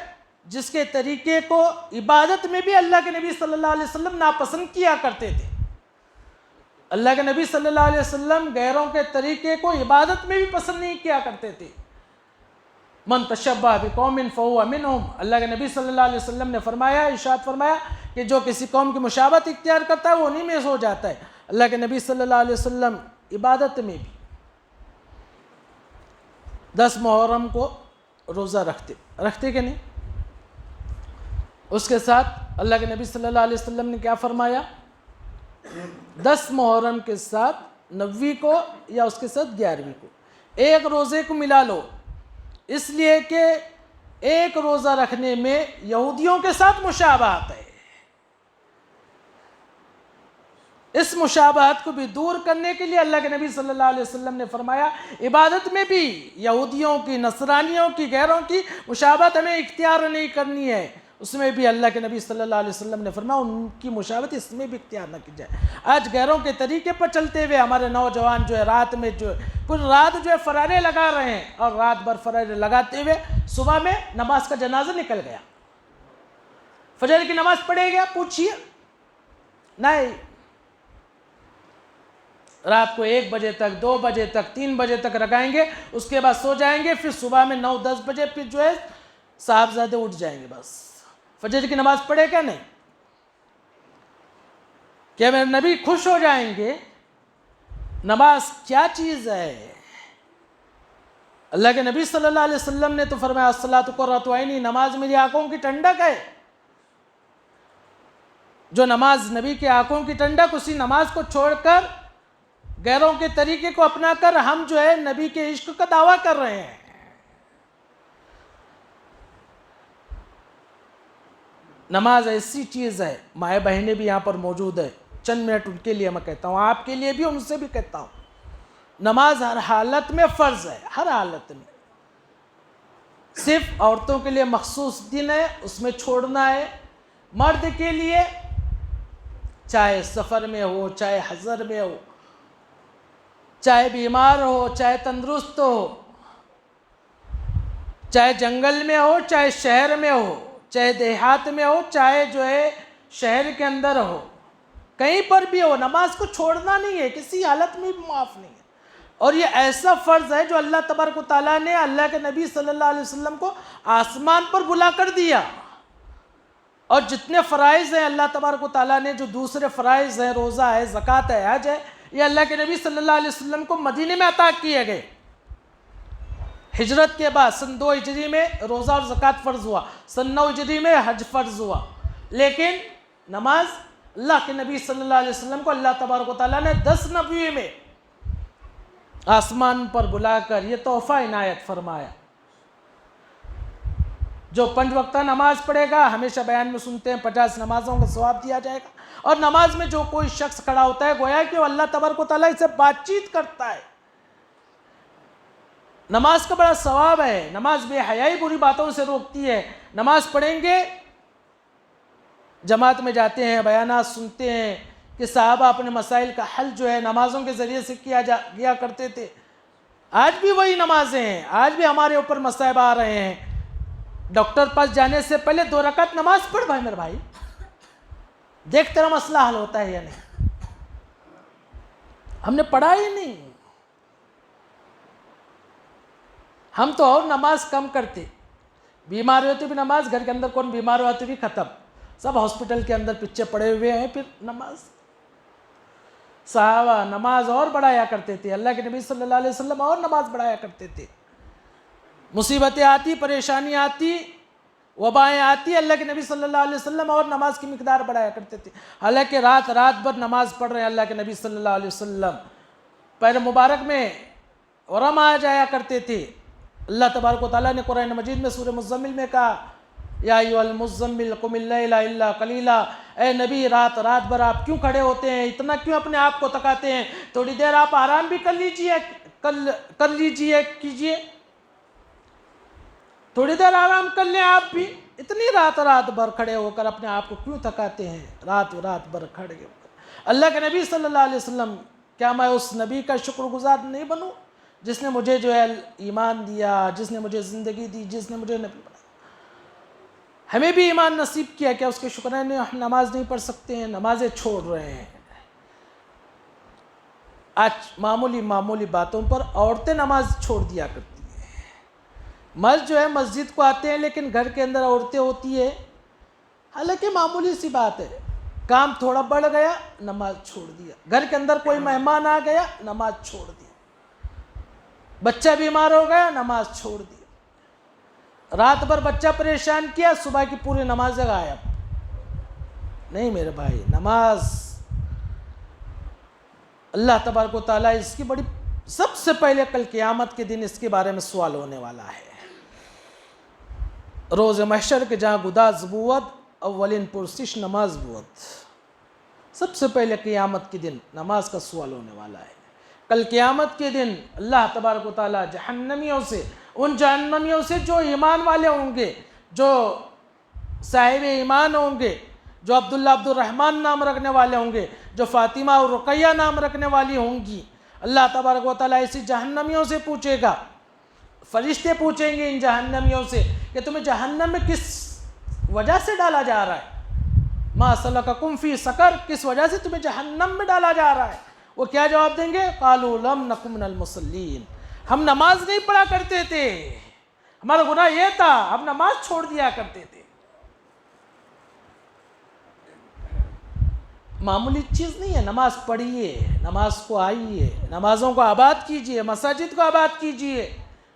جس کے طریقے کو عبادت میں بھی اللہ کے نبی صلی اللہ علیہ وسلم ناپسند کیا کرتے تھے۔ اللہ کے نبی صلی اللہ علیہ وسلم غیروں کے طریقے کو عبادت میں بھی پسند نہیں کیا کرتے تھے۔ من تشبہ بقوم فہو منہم، اللہ کے نبی صلی اللہ علیہ وسلم نے فرمایا، ارشاد فرمایا کہ جو کسی قوم کی مشابہت اختیار کرتا ہے وہ انہی میں ہو جاتا ہے۔ اللہ کے نبی صلی اللہ علیہ وسلم عبادت میں بھی 10 محرم کو روزہ رکھتے کہ نہیں؟ اس کے ساتھ اللہ کے نبی صلی اللہ علیہ وسلم نے کیا فرمایا؟ 10 محرم کے ساتھ 9ویں کو یا اس کے ساتھ 11ویں کو ایک روزے کو ملا لو، اس لیے کہ ایک روزہ رکھنے میں یہودیوں کے ساتھ مشابہت ہے۔ اس مشابہت کو بھی دور کرنے کے لیے اللہ کے نبی صلی اللہ علیہ وسلم نے فرمایا عبادت میں بھی یہودیوں کی، نصرانیوں کی، غیروں کی مشابہت ہمیں اختیار نہیں کرنی ہے۔ اس میں بھی اللہ کے نبی صلی اللہ علیہ وسلم نے فرمایا ان کی مشابہت اس میں بھی اختیار نہ کی جائے۔ آج غیروں کے طریقے پر چلتے ہوئے ہمارے نوجوان جو ہے رات میں جو ہے پوری رات جو ہے فرارے لگا رہے ہیں، اور رات بھر فرارے لگاتے ہوئے صبح میں نماز کا جنازہ نکل گیا، فجر کی نماز پڑھے گیا، پوچھئے نہیں، رات کو 1 بجے تک، 2 بجے تک، 3 بجے تک لگائیں گے، اس کے بعد سو جائیں گے، پھر صبح میں 9-10 بجے پھر جو ہے صاحبزادے اٹھ جائیں گے، بس فجر کی نماز پڑھے کیا نہیں؟ کیا میرے نبی خوش ہو جائیں گے؟ نماز کیا چیز ہے؟ اللہ کے نبی صلی اللہ علیہ وسلم نے تو فرمایا الصلاۃ قرۃ عینی، نماز میری آنکھوں کی ٹھنڈک ہے۔ جو نماز نبی کی آنکھوں کی ٹھنڈک، اسی نماز کو چھوڑ کر غیروں کے طریقے کو اپنا کر ہم جو ہے نبی کے عشق کا دعویٰ کر رہے ہیں۔ نماز ایسی چیز ہے، مائیں بہنیں بھی یہاں پر موجود ہے، چند منٹ ان کے لیے میں کہتا ہوں، آپ کے لیے بھی، ان سے بھی کہتا ہوں، نماز ہر حالت میں فرض ہے، ہر حالت میں۔ صرف عورتوں کے لیے مخصوص دن ہے، اس میں چھوڑنا ہے۔ مرد کے لیے چاہے سفر میں ہو، چاہے حضر میں ہو، چاہے بیمار ہو، چاہے تندرست ہو، چاہے جنگل میں ہو، چاہے شہر میں ہو، چاہے دیہات میں ہو، چاہے جو ہے شہر کے اندر ہو، کہیں پر بھی ہو، نماز کو چھوڑنا نہیں ہے، کسی حالت میں بھی معاف نہیں ہے۔ اور یہ ایسا فرض ہے جو اللہ تبارک و تعالیٰ نے اللہ کے نبی صلی اللہ علیہ وسلم کو آسمان پر بلا کر دیا۔ اور جتنے فرائض ہیں اللہ تبارک و تعالیٰ نے، جو دوسرے فرائض ہیں، روزہ ہے، زکوٰۃ ہے، حج ہے، یہ اللہ کے نبی صلی اللہ علیہ وسلم کو مدینے میں عطا کیے گئے۔ ہجرت کے بعد سن 2 ہجری میں روزہ اور زکوٰۃ فرض ہوا، سن 9 ہجری میں حج فرض ہوا، لیکن نماز اللہ کے نبی صلی اللہ علیہ وسلم کو اللہ تبارک و تعالیٰ نے 10 نبوی میں آسمان پر بلا کر یہ تحفہ عنایت فرمایا۔ جو 5 وقتہ نماز پڑھے گا، ہمیشہ بیان میں سنتے ہیں 50 نمازوں کا ثواب دیا جائے گا. اور نماز میں جو کوئی شخص کھڑا ہوتا ہے گویا کہ وہ اللہ تبارک و تعالیٰ سے بات چیت کرتا ہے. نماز کا بڑا ثواب ہے. نماز بے حیائی بری باتوں سے روکتی ہے. نماز پڑھیں گے، جماعت میں جاتے ہیں، بیانات سنتے ہیں کہ صحابہ اپنے مسائل کا حل جو ہے نمازوں کے ذریعے سے کیا کرتے تھے. آج بھی وہی نمازیں ہیں. آج بھی ہمارے اوپر مصائب آ رہے ہیں. ڈاکٹر پاس جانے سے پہلے 2 رکعت نماز پڑھ بھائی میرے بھائی، دیکھ تیرا مسئلہ حل ہوتا ہے یا نہیں. ہم نے پڑھا ہی نہیں. ہم تو اور نماز کم کرتے. بیمار ہوتے بھی نماز، گھر کے اندر کون بیمار ہوتے بھی ختم، سب ہاسپٹل کے اندر پیچھے پڑے ہوئے ہیں. پھر نماز، صحابہ نماز اور بڑھایا کرتے تھے. اللہ کے نبی صلی اللہ علیہ وسلم اور نماز بڑھایا کرتے تھے. مصیبتیں آتی، پریشانی آتی، وبائیں آتی، اللہ کے نبی صلی اللہ علیہ وسلم اور نماز کی مقدار بڑھایا کرتے تھے. حالانکہ رات بھر نماز پڑھ رہے ہیں اللہ کے نبی صلی اللہ علیہ وسلم. پیر مبارک میں ورم آ جایا کرتے تھے. اللہ تبارک و تعالیٰ نے قرآن مجید میں سورہ مزمل میں کہا، یا ایھا المزمل قم اللیل الا قلیلا، اے نبی رات بھر آپ کیوں کھڑے ہوتے ہیں، اتنا کیوں اپنے آپ کو تکاتے ہیں، تھوڑی دیر آپ آرام بھی کر لیجئے کیجئے، تھوڑی دیر آرام کر لیں آپ بھی. اتنی رات بھر کھڑے ہو کر اپنے آپ کو کیوں تکاتے ہیں، رات بھر کھڑے ہو کر. اللہ کے نبی صلی اللہ علیہ وسلم، کیا میں اس نبی کا شکر گزار نہیں بنوں جس نے مجھے جو ہے ایمان دیا، جس نے مجھے زندگی دی، جس نے مجھے نبی بنایا. ہمیں بھی ایمان نصیب کیا. کیا اس کے شکرانے ہم نماز نہیں پڑھ سکتے ہیں؟ نمازیں چھوڑ رہے ہیں. آج معمولی باتوں پر عورتیں نماز چھوڑ دیا کرتی ہیں. مرد جو ہے مسجد کو آتے ہیں لیکن گھر کے اندر عورتیں ہوتی ہے. حالانکہ معمولی سی بات ہے، کام تھوڑا بڑھ گیا نماز چھوڑ دیا، گھر کے اندر کوئی مہمان آ گیا نماز چھوڑ دیا، بچہ بیمار ہو گیا نماز چھوڑ دی، رات بھر بچہ پریشان کیا، صبح کی پوری نماز غائب. نہیں میرے بھائی، نماز اللہ تبارک و تعالیٰ اس کی بڑی، سب سے پہلے کل قیامت کے دن اس کے بارے میں سوال ہونے والا ہے. روز محشر کے جہاں گداز بود اولین پرسش نماز بود. سب سے پہلے قیامت کے دن نماز کا سوال ہونے والا ہے. کل قیامت کے دن اللہ تبارک و تعالیٰ جہنمیوں سے، ان جہنمیوں سے جو ایمان والے ہوں گے، جو صاحب ایمان ہوں گے، جو عبداللہ عبد الرحمن نام رکھنے والے ہوں گے، جو فاطمہ اور رقیہ نام رکھنے والی ہوں گی، اللہ تبارک و تعالیٰ ایسی جہنمیوں سے پوچھے گا. فرشتے پوچھیں گے ان جہنمیوں سے کہ تمہیں جہنم میں کس وجہ سے ڈالا جا رہا ہے، ما سلککم فی سقر، کس وجہ سے تمہیں جہنم میں ڈالا جا رہا ہے. وہ کیا جواب دیں گے؟ قالوا لم نک من المصلین، ہم نماز نہیں پڑھا کرتے تھے، ہمارا گناہ یہ تھا، ہم نماز چھوڑ دیا کرتے تھے. معمولی چیز نہیں ہے. نماز پڑھیے، نماز کو آئیے، نمازوں کو آباد کیجیے، مساجد کو آباد کیجیے.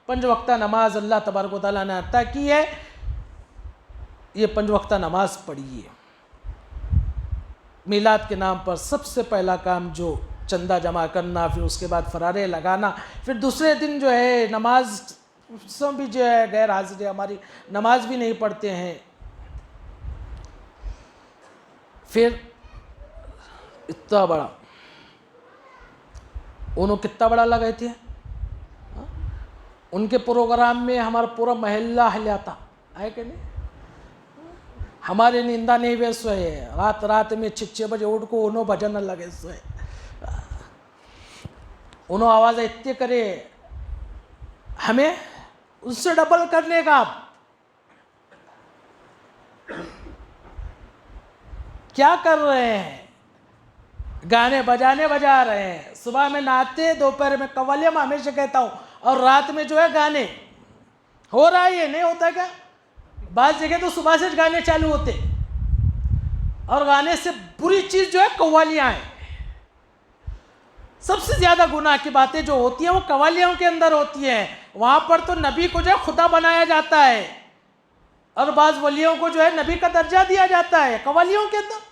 5 وقتہ نماز اللہ تبارک و تعالیٰ نے عطا کی ہے، یہ 5 وقتہ نماز پڑھیے. میلاد کے نام پر سب سے پہلا کام جو چندہ جمع کرنا، پھر اس کے بعد فرارے لگانا، پھر دوسرے دن جو ہے نماز سب بھی جو ہے غیر حاضر، ہماری نماز بھی نہیں پڑھتے ہیں. پھر اتنا بڑا انہوں کتنا بڑا لگائے تھے، ان کے پروگرام میں ہمارا پورا محلہ ہلاتا ہے کہ نہیں. ہمارے نیندہ نہیں ہوئے سوئے، رات میں 6 بجے اٹھ کو انہوں بھجن لگے سوئے، انہوں آواز اتنے کرے، ہمیں اس سے ڈبل کرنے کا. کیا کر رہے ہیں؟ گانے بجا رہے ہیں. صبح میں نہاتے، دوپہر میں قوالیاں، میں ہمیشہ کہتا ہوں، اور رات میں جو ہے گانے. ہو رہا ہے یہ نہیں ہوتا کیا؟ بعض جگہ تو صبح سے گانے چالو ہوتے، اور گانے سے بری چیز جو ہے قوالیاں ہیں. سب سے زیادہ گناہ کی باتیں جو ہوتی ہیں وہ قوالیوں کے اندر ہوتی ہیں. وہاں پر تو نبی کو جو ہے خدا بنایا جاتا ہے، اور بعض ولیوں کو جو ہے نبی کا درجہ دیا جاتا ہے قوالیوں کے اندر.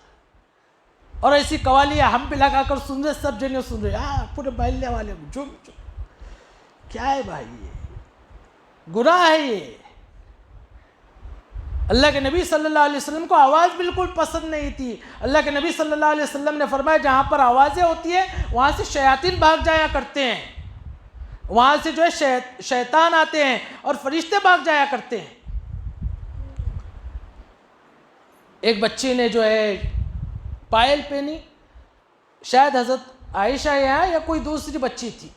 اور ایسی قوالیاں ہم بھی لگا کر سن رہے، سب جنے سن رہے، پورے محلے والے جم. کیا ہے بھائی؟ یہ گناہ ہے. یہ اللہ کے نبی صلی اللہ علیہ وسلم کو آواز بالکل پسند نہیں تھی۔ اللہ کے نبی صلی اللہ علیہ وسلم نے فرمایا جہاں پر آوازیں ہوتی ہیں وہاں سے شیاطین بھاگ جایا کرتے ہیں، وہاں سے جو ہے شیطان آتے ہیں اور فرشتے بھاگ جایا کرتے ہیں۔ ایک بچی نے جو ہے پائل پہنی، شاید حضرت عائشہ یا کوئی دوسری بچی تھی،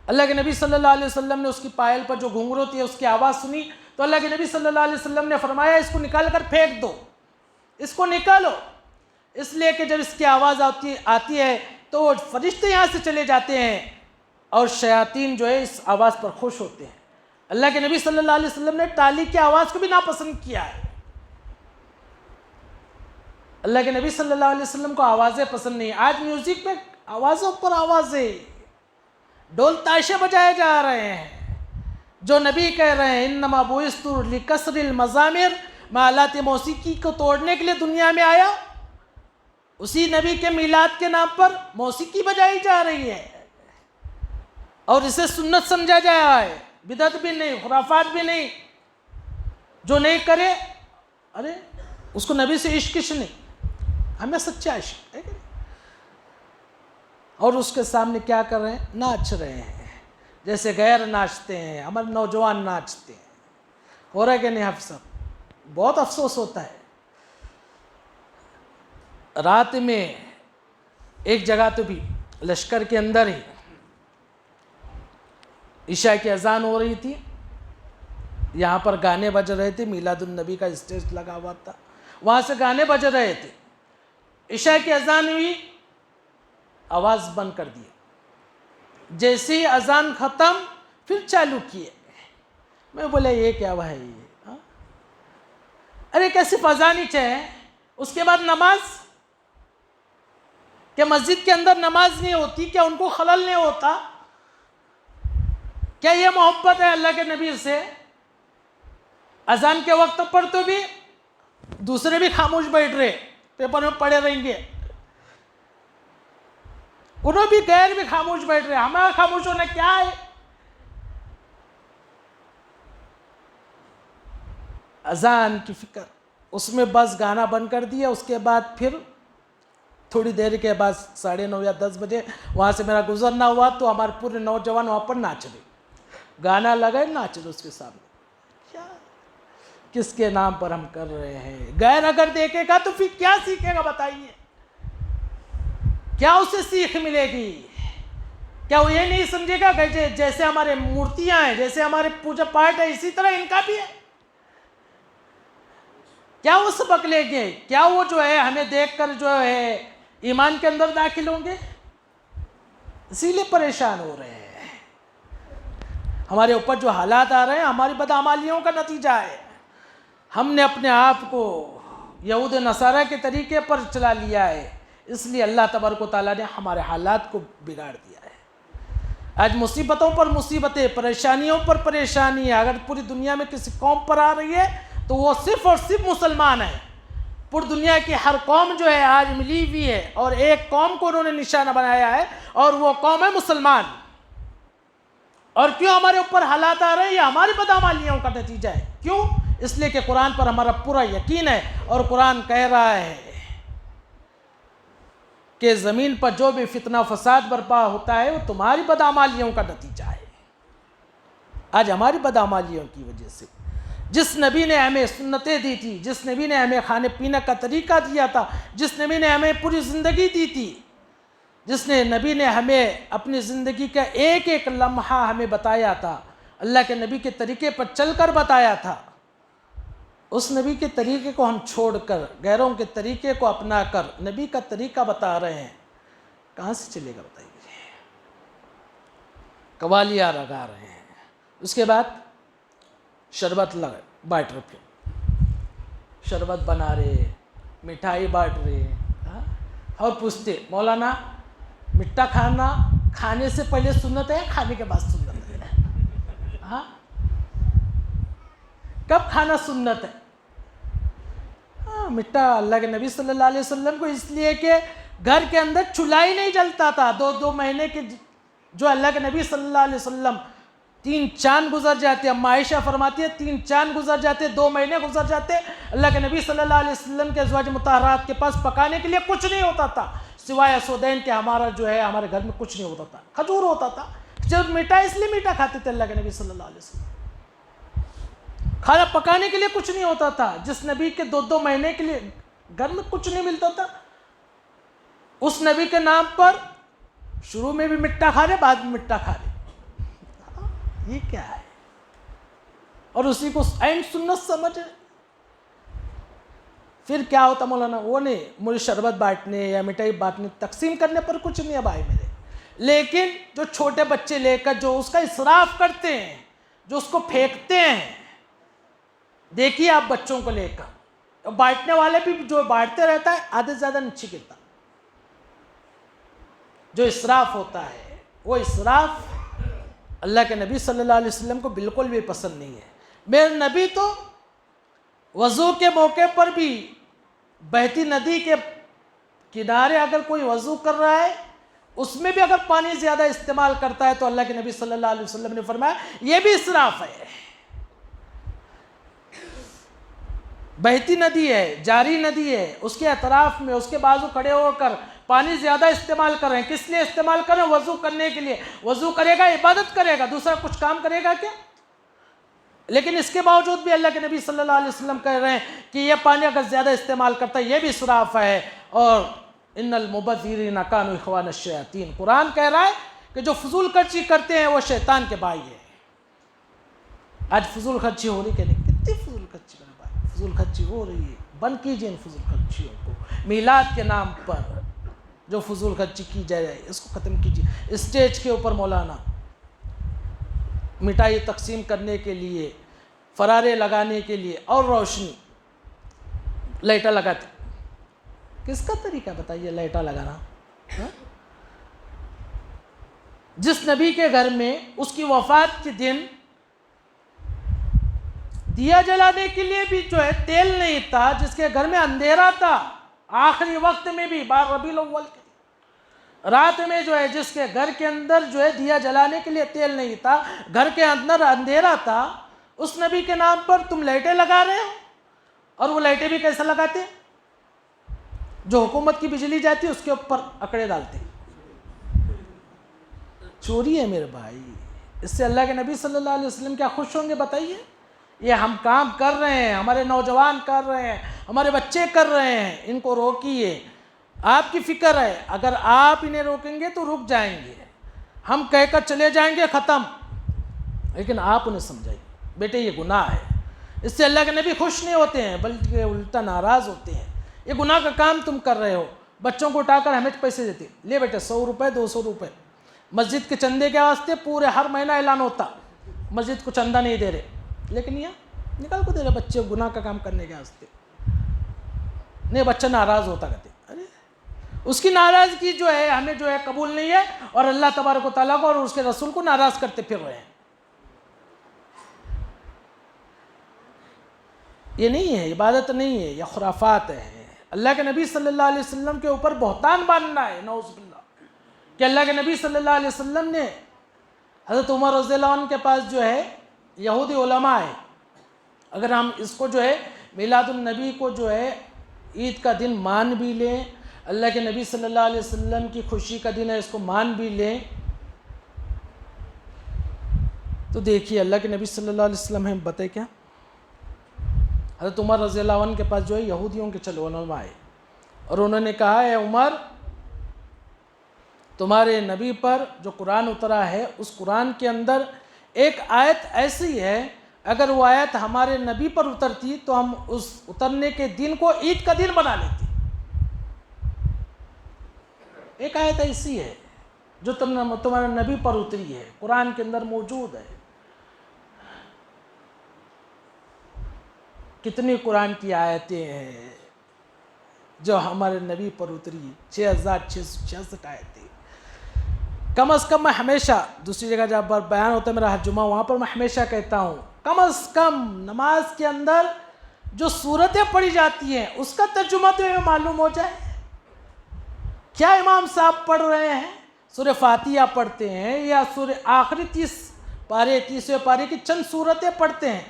اللہ کے نبی صلی اللہ علیہ وسلم نے اس کی پائل پر جو گھنگرو تھی اس کی آواز سنی تو اللہ کے نبی صلی اللہ علیہ وسلم نے فرمایا اس کو نکال کر پھینک دو، اس کو نکالو، اس لیے کہ جب اس کی آواز آتی ہے تو وہ فرشتے یہاں سے چلے جاتے ہیں اور شیاطین جو ہے اس آواز پر خوش ہوتے ہیں۔ اللہ کے نبی صلی اللہ علیہ وسلم نے تالی کی آواز کو بھی ناپسند کیا ہے۔ اللہ کے نبی صلی اللہ علیہ وسلم کو آوازیں پسند نہیں۔ آج میوزک میں آوازوں پر آوازیں، ڈول تاشے بجائے جا رہے ہیں، جو نبی کہہ رہے ہیں انما بعثت لکسر المزامر، میں آلات موسیقی کو توڑنے کے لیے دنیا میں آیا، اسی نبی کے میلاد کے نام پر موسیقی بجائی جا رہی ہے اور اسے سنت سمجھا جا رہا ہے، بدعت بھی نہیں، خرافات بھی نہیں۔ جو نہیں کرے ارے اس کو نبی سے عشق نہیں، ہمیں سچا عشق ہے اور اس کے سامنے کیا کر رہے ہیں؟ ناچ رہے ہیں جیسے غیر ناچتے ہیں، ہمارے نوجوان ناچتے ہیں۔ ہو رہا ہے کہ نہیں حافظ صاحب؟ بہت افسوس ہوتا ہے۔ رات میں ایک جگہ تو بھی لشکر کے اندر ہی عشاء کی اذان ہو رہی تھی، یہاں پر گانے بج رہے تھے، میلاد النبی کا اسٹیج لگا ہوا تھا، وہاں سے گانے بج رہے تھے، عشاء کی اذان ہوئی، آواز بند کر دی، جیسی اذان ختم پھر چالو کیے۔ میں بولے یہ کیا بھائی، ارے کیا صرف اذان ہی چاہے، اس کے بعد نماز؟ کیا مسجد کے اندر نماز نہیں ہوتی؟ کیا ان کو خلل نہیں ہوتا؟ کیا یہ محبت ہے اللہ کے نبی سے؟ اذان کے وقت پر تو بھی دوسرے بھی خاموش بیٹھ رہے، پیپر میں پڑے رہیں گے، انہوں بھی غیر بھی خاموش بیٹھ رہے، ہمارا خاموش ہونا کیا ہے؟ اذان کی فکر، اس میں بس گانا بند کر دیا۔ اس کے بعد پھر تھوڑی دیر کے بعد 9:30 یا 10 بجے وہاں سے میرا گزرنا ہوا تو ہمارے پورے نوجوان وہاں پر ناچ رہے، گانا لگائے ناچ رہے اس کے سامنے۔ کیا کس کے نام پر ہم کر رہے ہیں؟ غیر اگر دیکھے گا تو پھر کیا سیکھے گا بتائیے؟ کیا اسے سیکھ ملے گی؟ کیا وہ یہ نہیں سمجھے گا کہ جیسے ہمارے مورتیاں ہیں، جیسے ہمارے پوجا پاٹ ہے، اسی طرح ان کا بھی ہے؟ کیا وہ سبق لیں گے؟ کیا وہ جو ہے ہمیں دیکھ کر جو ہے ایمان کے اندر داخل ہوں گے؟ اسی لیے پریشان ہو رہے ہیں۔ ہمارے اوپر جو حالات آ رہے ہیں ہماری بدعمالیوں کا نتیجہ ہے۔ ہم نے اپنے آپ کو یہود نصارہ کے طریقے پر چلا لیا ہے، اس لیے اللہ تبارک و تعالیٰ نے ہمارے حالات کو بگاڑ دیا ہے۔ آج مصیبتوں پر مصیبتیں، پریشانیوں پر پریشانی، اگر پوری دنیا میں کسی قوم پر آ رہی ہے تو وہ صرف اور صرف مسلمان ہیں۔ پوری دنیا کی ہر قوم جو ہے آج ملی ہوئی ہے اور ایک قوم کو انہوں نے نشانہ بنایا ہے اور وہ قوم ہے مسلمان۔ اور کیوں ہمارے اوپر حالات آ رہے ہیں؟ یہ ہماری بدعمالیوں کا نتیجہ ہے۔ کیوں؟ اس لیے کہ قرآن پر ہمارا پورا یقین ہے اور قرآن کہہ رہا ہے کہ زمین پر جو بھی فتنہ فساد برپا ہوتا ہے وہ تمہاری بدعمالیوں کا نتیجہ ہے۔ آج ہماری بدعمالیوں کی وجہ سے جس نبی نے ہمیں سنتیں دی تھی، جس نبی نے ہمیں کھانے پینے کا طریقہ دیا تھا، جس نبی نے ہمیں پوری زندگی دی تھی، جس نے نبی نے ہمیں اپنی زندگی کا ایک ایک لمحہ ہمیں بتایا تھا، اللہ کے نبی کے طریقے پر چل کر بتایا تھا، اس نبی کے طریقے کو ہم چھوڑ کر غیروں کے طریقے کو اپنا کر نبی کا طریقہ بتا رہے ہیں، کہاں سے چلے گا بتائیے؟ قوالیاں لگا رہے ہیں، اس کے بعد شربت بانٹ رہے، شربت بنا رہے، مٹھائی بانٹ رہے، اور پوچھتے مولانا مٹھا کھانا کھانے سے پہلے سنت ہے، کھانے کے بعد سنت ہے؟ ہاں، کب کھانا سنت ہے؟ ہاں، مٹھا اللہ کے نبی صلی اللہ علیہ وسلم کو اس لیے کہ گھر کے اندر چولہا ہی نہیں جلتا تھا، 2 مہینے کے جو اللہ کے نبی صلی اللہ علیہ وسلم 3 چاند گزر جاتے. اما عائشہ فرماتی ہے 3 چاند گزر جاتے, 2 مہینے گزر جاتے, اللہ کے نبی صلی اللہ علیہ وسلم کے ازواج مطہرات کے پاس پکانے کے لیے کچھ نہیں ہوتا تھا سوائے اسودین کے. ہمارا جو ہے ہمارے گھر میں کچھ نہیں ہوتا تھا, کھجور ہوتا تھا. جب میٹھا اس لیے میٹھا کھاتے تھے اللہ کے نبی صلی اللہ علیہ وسلم. کھانا پکانے کے لیے کچھ نہیں ہوتا تھا. جس نبی کے 2 مہینے کے لیے گھر میں کچھ نہیں ملتا تھا, اس نبی کے نام پر شروع میں بھی مٹھا کھا رہے, بعد میں مٹھا کھا رہے. یہ کیا ہے؟ اور اسی کو عین سنت سمجھ. پھر کیا ہوتا مولانا, وہ نہیں مجھے شربت بانٹنے یا مٹھائی بانٹنے تقسیم کرنے پر کچھ نہیں ہے بھائی میرے, لیکن جو چھوٹے بچے لے کر جو اس کا اسراف کرتے ہیں, جو اس کو پھینکتے ہیں, دیکھیے آپ بچوں کو لے کر بانٹنے والے بھی جو بانٹتے رہتا ہے آدھے سے زیادہ نیچے گرتا. جو اسراف ہوتا ہے وہ اسراف اللہ کے نبی صلی اللہ علیہ وسلم کو بالکل بھی پسند نہیں ہے. میرے نبی تو وضو کے موقع پر بھی بہتی ندی کے کنارے اگر کوئی وضو کر رہا ہے اس میں بھی اگر پانی زیادہ استعمال کرتا ہے تو اللہ کے نبی صلی اللہ علیہ وسلم نے فرمایا یہ بھی اسراف ہے. بہتی ندی ہے, جاری ندی ہے, اس کے اطراف میں اس کے بازو کھڑے ہو کر پانی زیادہ استعمال کر رہے ہیں. کس لیے استعمال کر رہے ہیں؟ وضو کرنے کے لیے. وضو کرے گا, عبادت کرے گا, دوسرا کچھ کام کرے گا کیا؟ لیکن اس کے باوجود بھی اللہ کے نبی صلی اللہ علیہ وسلم کہہ رہے ہیں کہ یہ پانی اگر زیادہ استعمال کرتا ہے یہ بھی اسراف ہے. اور ان المبذرین کانوا اخوان الشیاطین, قرآن کہہ رہا ہے کہ جو فضول خرچی کرتے ہیں وہ شیطان کے بھائی ہیں. آج فضول خرچی ہو رہی کہ نہیں؟ کتنی فضول خرچی کرے بھائی, فضول خرچی ہو رہی ہے. بند کیجئے ان فضول خرچیوں کو. میلاد کے نام پر جو فضول خرچی کی جائے اس کو ختم کیجئے. اسٹیج کے اوپر مولانا مٹھائی تقسیم کرنے کے لیے, فرارے لگانے کے لیے اور روشنی لائٹیں لگاتے. کس کا طریقہ بتائیے لائٹیں لگانا؟ جس نبی کے گھر میں اس کی وفات کے دن دیا جلانے کے لیے بھی جو ہے تیل نہیں تھا, جس کے گھر میں اندھیرا تھا, آخری وقت میں بھی 12 ربیع الاول کے رات میں جو ہے جس کے گھر کے اندر جو ہے دیا جلانے کے لیے تیل نہیں تھا, گھر کے اندر اندھیرا تھا, اس نبی کے نام پر تم لائٹیں لگا رہے ہو. اور وہ لائٹیں بھی کیسا لگاتے؟ جو حکومت کی بجلی جاتی ہے اس کے اوپر اکڑے ڈالتے. چوری ہے میرے بھائی. اس سے اللہ کے نبی صلی اللہ علیہ وسلم کیا خوش ہوں گے بتائیے؟ یہ ہم کام کر رہے ہیں, ہمارے نوجوان کر رہے ہیں, ہمارے بچے کر رہے ہیں, ان کو روکیے. آپ کی فکر ہے, اگر آپ انہیں روکیں گے تو رک جائیں گے, ہم کہہ کر چلے جائیں گے ختم, لیکن آپ انہیں سمجھائیے بیٹے یہ گناہ ہے. اس سے اللہ کے نبی خوش نہیں ہوتے ہیں بلکہ الٹا ناراض ہوتے ہیں. یہ گناہ کا کام تم کر رہے ہو. بچوں کو اٹھا کر ہمیں پیسے دیتے, لے بیٹے 100 روپے 200 روپے. مسجد کے چندے کے واسطے پورے ہر مہینہ اعلان ہوتا مسجد کو چندہ نہیں دے رہے, لیکن یہ نکال کو دے رہے بچے گناہ کا کام کرنے کے واسطے. نہیں, بچہ ناراض ہوتا کہتے ارے اس کی ناراضگی جو ہے ہمیں جو ہے قبول نہیں ہے, اور اللہ تبارک و تعالیٰ کو اور اس کے رسول کو ناراض کرتے پھر رہے ہیں. یہ نہیں ہے, عبادت نہیں ہے, یہ خرافات ہیں. اللہ کے نبی صلی اللہ علیہ وسلم کے اوپر بہتان باندھنا ہے نعوذ باللہ, کہ اللہ کے نبی صلی اللہ علیہ وسلم نے حضرت عمر رضی اللہ عنہ کے پاس جو ہے یہودی علماء ہے, اگر ہم اس کو جو ہے میلاد النبی کو جو ہے عید کا دن مان بھی لیں, اللہ کے نبی صلی اللہ علیہ وسلم کی خوشی کا دن ہے اس کو مان بھی لیں, تو دیکھیے اللہ کے نبی صلی اللہ علیہ وسلم ہمیں بتائے کیا. حضرت عمر رضی اللہ عنہ کے پاس جو ہے یہودیوں کے علماء آئے, اور انہوں نے کہا اے عمر تمہارے نبی پر جو قرآن اترا ہے اس قرآن کے اندر ایک آیت ایسی ہے, اگر وہ آیت ہمارے نبی پر اترتی تو ہم اس اترنے کے دن کو عید کا دن بنا لیتے. ایک آیت ایسی ہے جو تمہارے نبی پر اتری ہے, قرآن کے اندر موجود ہے. کتنی قرآن کی آیتیں ہیں جو ہمارے نبی پر اتری, 6666 آیتیں. کم از کم میں ہمیشہ دوسری جگہ جب بیان ہوتا ہے میرا ہر جمعہ, وہاں پر میں ہمیشہ کہتا ہوں کم از کم نماز کے اندر جو صورتیں پڑھی جاتی ہیں اس کا ترجمہ تو ہمیں معلوم ہو جائے. کیا امام صاحب پڑھ رہے ہیں, سورہ فاتحہ پڑھتے ہیں یا سورہ آخری 30 پارے 30ویں پارے کی چند صورتیں پڑھتے ہیں،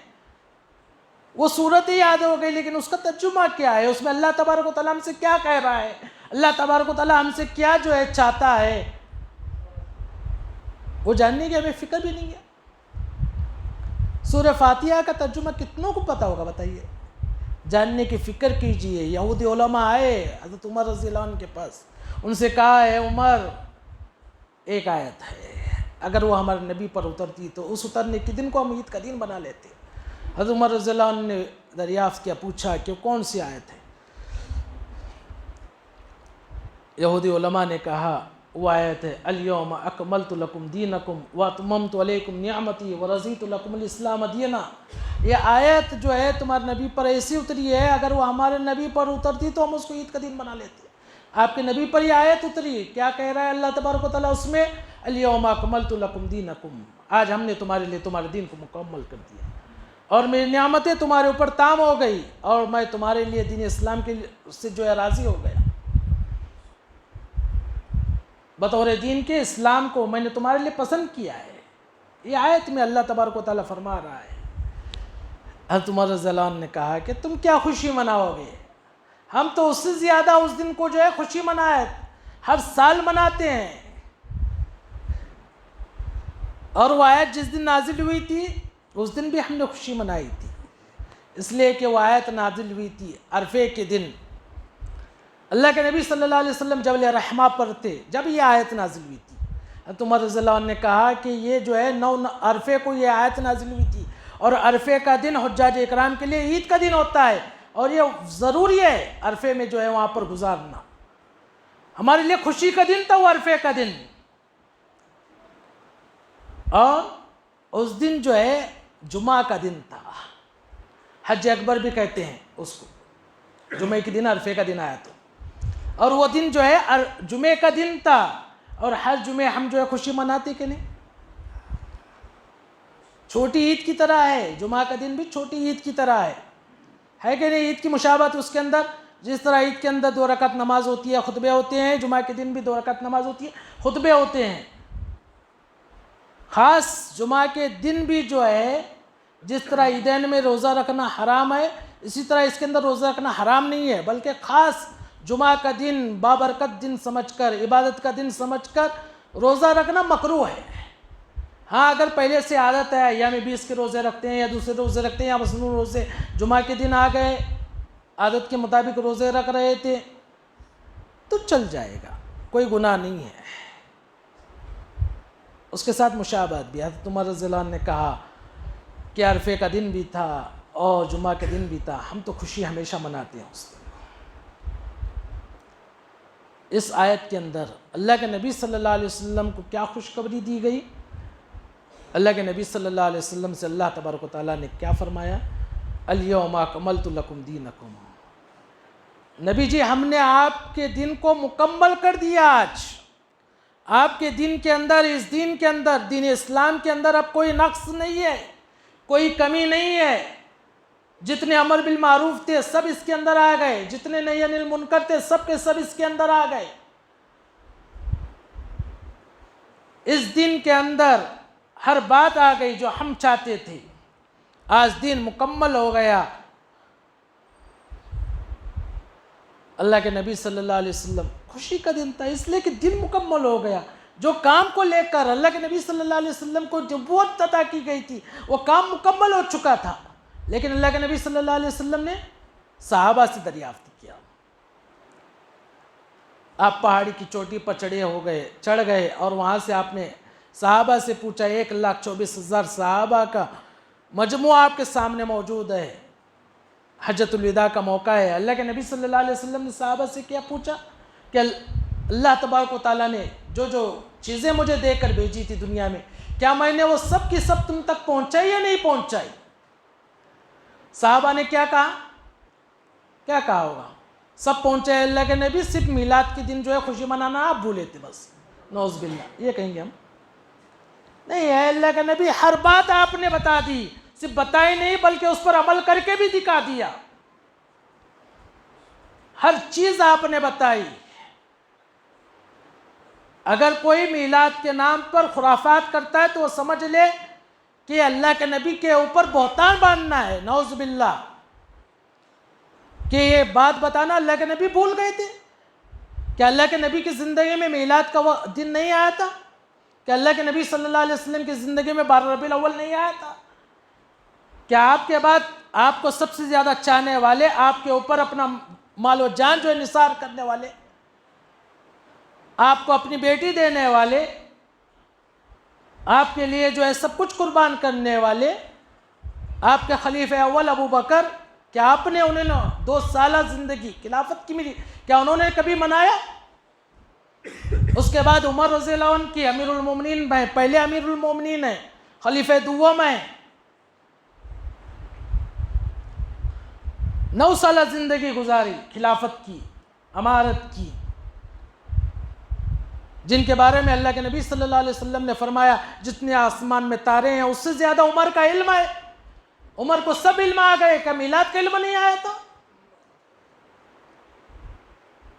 وہ صورتیں یاد ہو گئی، لیکن اس کا ترجمہ کیا ہے، اس میں اللہ تبارک و تعالیٰ ہم سے کیا کہہ رہا ہے، اللہ تبارک و تعالیٰ ہم سے کیا جو ہے چاہتا ہے، وہ جاننے کی ہمیں فکر بھی نہیں ہے۔ سورہ فاتحہ کا ترجمہ کتنوں کو پتہ ہوگا بتائیے؟ جاننے کی فکر کیجئے۔ یہودی علماء آئے حضرت عمر رضی اللہ عنہ کے پاس، ان سے کہا ہے عمر ایک آیت ہے، اگر وہ ہمارے نبی پر اترتی تو اس اترنے کے دن کو ہم عید کا دن بنا لیتے۔ حضرت عمر رضی اللہ عنہ نے دریافت کیا، پوچھا کہ کون سی آیت ہے؟ یہودی علماء نے کہا وہ آیت ہے الیوم اکملت لکم دینکم واتممت علیکم نعمتی ورضیت لکم الاسلام دینا۔ یہ آیت جو ہے تمہارے نبی پر ایسی اتری ہے، اگر وہ ہمارے نبی پر اترتی تو ہم اس کو عید کا دن بنا لیتے۔ آپ کے نبی پر یہ آیت اتری، کیا کہہ رہا ہے اللہ تبارک و تعالیٰ اس میں؟ الیوم اکملت لکم دینکم، آج ہم نے تمہارے لیے تمہارے دین کو مکمل کر دیا اور میری نعمتیں تمہارے اوپر تام ہو گئی، اور میں تمہارے لیے دین اسلام کے سے جو ہے راضی ہو گیا۔ بطور دین کے اسلام کو میں نے تمہارے لیے پسند کیا ہے۔ یہ آیت میں اللہ تبارک و تعالیٰ فرما رہا ہے۔ حضرت عمر رضی اللہ عنہ نے کہا کہ تم کیا خوشی مناؤ گے، ہم تو اس سے زیادہ اس دن کو جو ہے خوشی منائے، ہر سال مناتے ہیں۔ اور وہ آیت جس دن نازل ہوئی تھی اس دن بھی ہم نے خوشی منائی تھی، اس لیے کہ وہ آیت نازل ہوئی تھی عرفے کے دن۔ اللہ کے نبی صلی اللہ علیہ وسلم جبل رحمہ پر تھے جب یہ آیت نازل ہوئی تھی۔ حضرت عمر رضی اللہ عنہ نے کہا کہ یہ جو ہے عرفے کو یہ آیت نازل ہوئی تھی، اور عرفے کا دن حجاج اکرام کے لیے عید کا دن ہوتا ہے، اور یہ ضروری ہے عرفے میں جو ہے وہاں پر گزارنا۔ ہمارے لیے خوشی کا دن تھا وہ عرفے کا دن، اور اس دن جو ہے جمعہ کا دن تھا، حج اکبر بھی کہتے ہیں اس کو، جمعہ کے دن عرفے کا دن آیا تو، اور وہ دن جو ہے جمعے کا دن تھا، اور ہر جمعے ہم جو ہے خوشی مناتے کہ نہیں؟ چھوٹی عید کی طرح ہے، جمعہ کا دن بھی چھوٹی عید کی طرح ہے کہ نہیں؟ عید کی مشابہت اس کے اندر، جس طرح عید کے اندر 2 رکعت نماز ہوتی ہے، خطبے ہوتے ہیں، جمعہ کے دن بھی 2 رکعت نماز ہوتی ہے، خطبے ہوتے ہیں۔ خاص جمعہ کے دن بھی جو ہے جس طرح عیدین میں روزہ رکھنا حرام ہے، اسی طرح اس کے اندر روزہ رکھنا حرام نہیں ہے، بلکہ خاص جمعہ کا دن بابرکت دن سمجھ کر، عبادت کا دن سمجھ کر روزہ رکھنا مکروہ ہے۔ ہاں اگر پہلے سے عادت ہے یا میں 20 کے روزے رکھتے ہیں یا دوسرے روزے رکھتے ہیں، یا مصنوع روزے جمعہ کے دن آ گئے، عادت کے مطابق روزے رکھ رہے تھے تو چل جائے گا، کوئی گناہ نہیں ہے۔ اس کے ساتھ مشابہت بھی، حضرت عمر رضی اللہ عنہ نے کہا کہ عرفے کا دن بھی تھا اور جمعہ کے دن بھی تھا، ہم تو خوشی ہمیشہ مناتے ہیں اس دن۔ اس آیت کے اندر اللہ کے نبی صلی اللہ علیہ وسلم کو کیا خوشخبری دی گئی؟ اللہ کے نبی صلی اللہ علیہ وسلم سے اللہ تبارک و تعالیٰ نے کیا فرمایا؟ الیوم اکملت لکم دینکم، نبی جی ہم نے آپ کے دن کو مکمل کر دیا۔ آج آپ کے دین کے اندر، اس دین کے اندر، دین اسلام کے اندر اب کوئی نقص نہیں ہے، کوئی کمی نہیں ہے۔ جتنے امر بالمعروف تھے سب اس کے اندر آ گئے، جتنے نہی عن المنکر تھے سب کے سب اس کے اندر آ گئے۔ اس دن کے اندر ہر بات آ گئی جو ہم چاہتے تھے، آج دین مکمل ہو گیا۔ اللہ کے نبی صلی اللہ علیہ وسلم خوشی کا دن تھا، اس لیے کہ دن مکمل ہو گیا۔ جو کام کو لے کر اللہ کے نبی صلی اللہ علیہ وسلم کو نبوت عطا کی گئی تھی وہ کام مکمل ہو چکا تھا، لیکن اللہ کے نبی صلی اللہ علیہ وسلم نے صحابہ سے دریافت کیا۔ آپ پہاڑی کی چوٹی پر چڑھ گئے اور وہاں سے آپ نے صحابہ سے پوچھا، 1,24,000 صحابہ کا مجموعہ آپ کے سامنے موجود ہے، حجۃ الوداع کا موقع ہے۔ اللہ کے نبی صلی اللہ علیہ وسلم نے صحابہ سے کیا پوچھا کہ اللہ تبارک و تعالیٰ نے جو چیزیں مجھے دے کر بھیجی تھی دنیا میں، کیا میں نے وہ سب کی سب تم تک پہنچائی یا نہیں پہنچائی؟ صحابہ نے کیا کہا ہوگا؟ سب پہنچائے اللہ کے نبی، صرف میلاد کے دن جو ہے خوشی منانا آپ بھولے تھے بس، نعوذ باللہ، یہ کہیں گے ہم؟ نہیں ہے، اللہ کے نبی ہر بات آپ نے بتا دی، صرف بتائی نہیں بلکہ اس پر عمل کر کے بھی دکھا دیا، ہر چیز آپ نے بتائی۔ اگر کوئی میلاد کے نام پر خرافات کرتا ہے تو وہ سمجھ لے کہ اللہ کے نبی کے اوپر بہتان باندھنا ہے، نعوذ باللہ، کہ یہ بات بتانا اللہ کے نبی بھول گئے تھے؟ کہ اللہ کے نبی کی زندگی میں میلاد کا دن نہیں آیا تھا؟ کہ اللہ کے نبی صلی اللہ علیہ وسلم کی زندگی میں 12 ربیع الاول نہیں آیا تھا؟ کہ آپ کے بعد آپ کو سب سے زیادہ چاہنے والے، آپ کے اوپر اپنا مال و جان جو ہے نثار کرنے والے، آپ کو اپنی بیٹی دینے والے، آپ کے لیے جو ہے سب کچھ قربان کرنے والے، آپ کے خلیفہ اول ابو بکر، کیا آپ نے انہیں 2 سالہ زندگی خلافت کی ملی، کیا انہوں نے کبھی منایا؟ اس کے بعد عمر رضی اللہ عنہ کی امیر المومنین میں، پہلے امیر المومنین ہیں، خلیفہ دوم ہیں، 9 سالہ زندگی گزاری خلافت کی، امارت کی، جن کے بارے میں اللہ کے نبی صلی اللہ علیہ وسلم نے فرمایا جتنے آسمان میں تارے ہیں اس سے زیادہ عمر کا علم ہے۔ عمر کو سب علم آ گئے، کیا میلاد کا علم نہیں آیا تھا؟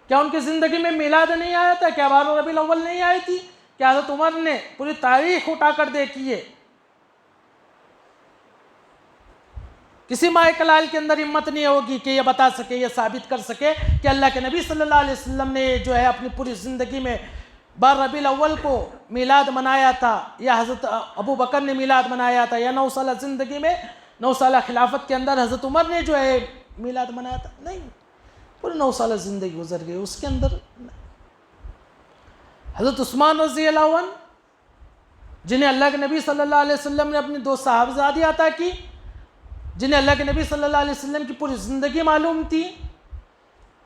کیا ان کی زندگی میں میلاد نہیں آیا تھا؟ کیا 12 ربیع الاول نہیں آئی تھی؟ کیا حضرت عمر نے پوری تاریخ اٹھا کر دیکھی ہے؟ کسی ماہ کلال کے اندر ہمت نہیں ہوگی کہ یہ بتا سکے، یہ ثابت کر سکے کہ اللہ کے نبی صلی اللہ علیہ وسلم نے جو ہے اپنی پوری زندگی میں 12 ربیع الاول کو میلاد منایا تھا، یا حضرت ابو بکر نے میلاد منایا تھا، یا 9 سالہ زندگی میں، 9 سالہ خلافت کے اندر حضرت عمر نے جو ہے میلاد منایا تھا؟ نہیں، پوری 9 سالہ زندگی گزر گئی، اس کے اندر حضرت عثمان رضی اللہ عنہ، جنہیں اللہ کے نبی صلی اللہ علیہ وسلم نے اپنی 2 صاحبزادی عطا کی، جنہیں اللہ کے نبی صلی اللہ علیہ وسلم کی پوری زندگی معلوم تھی،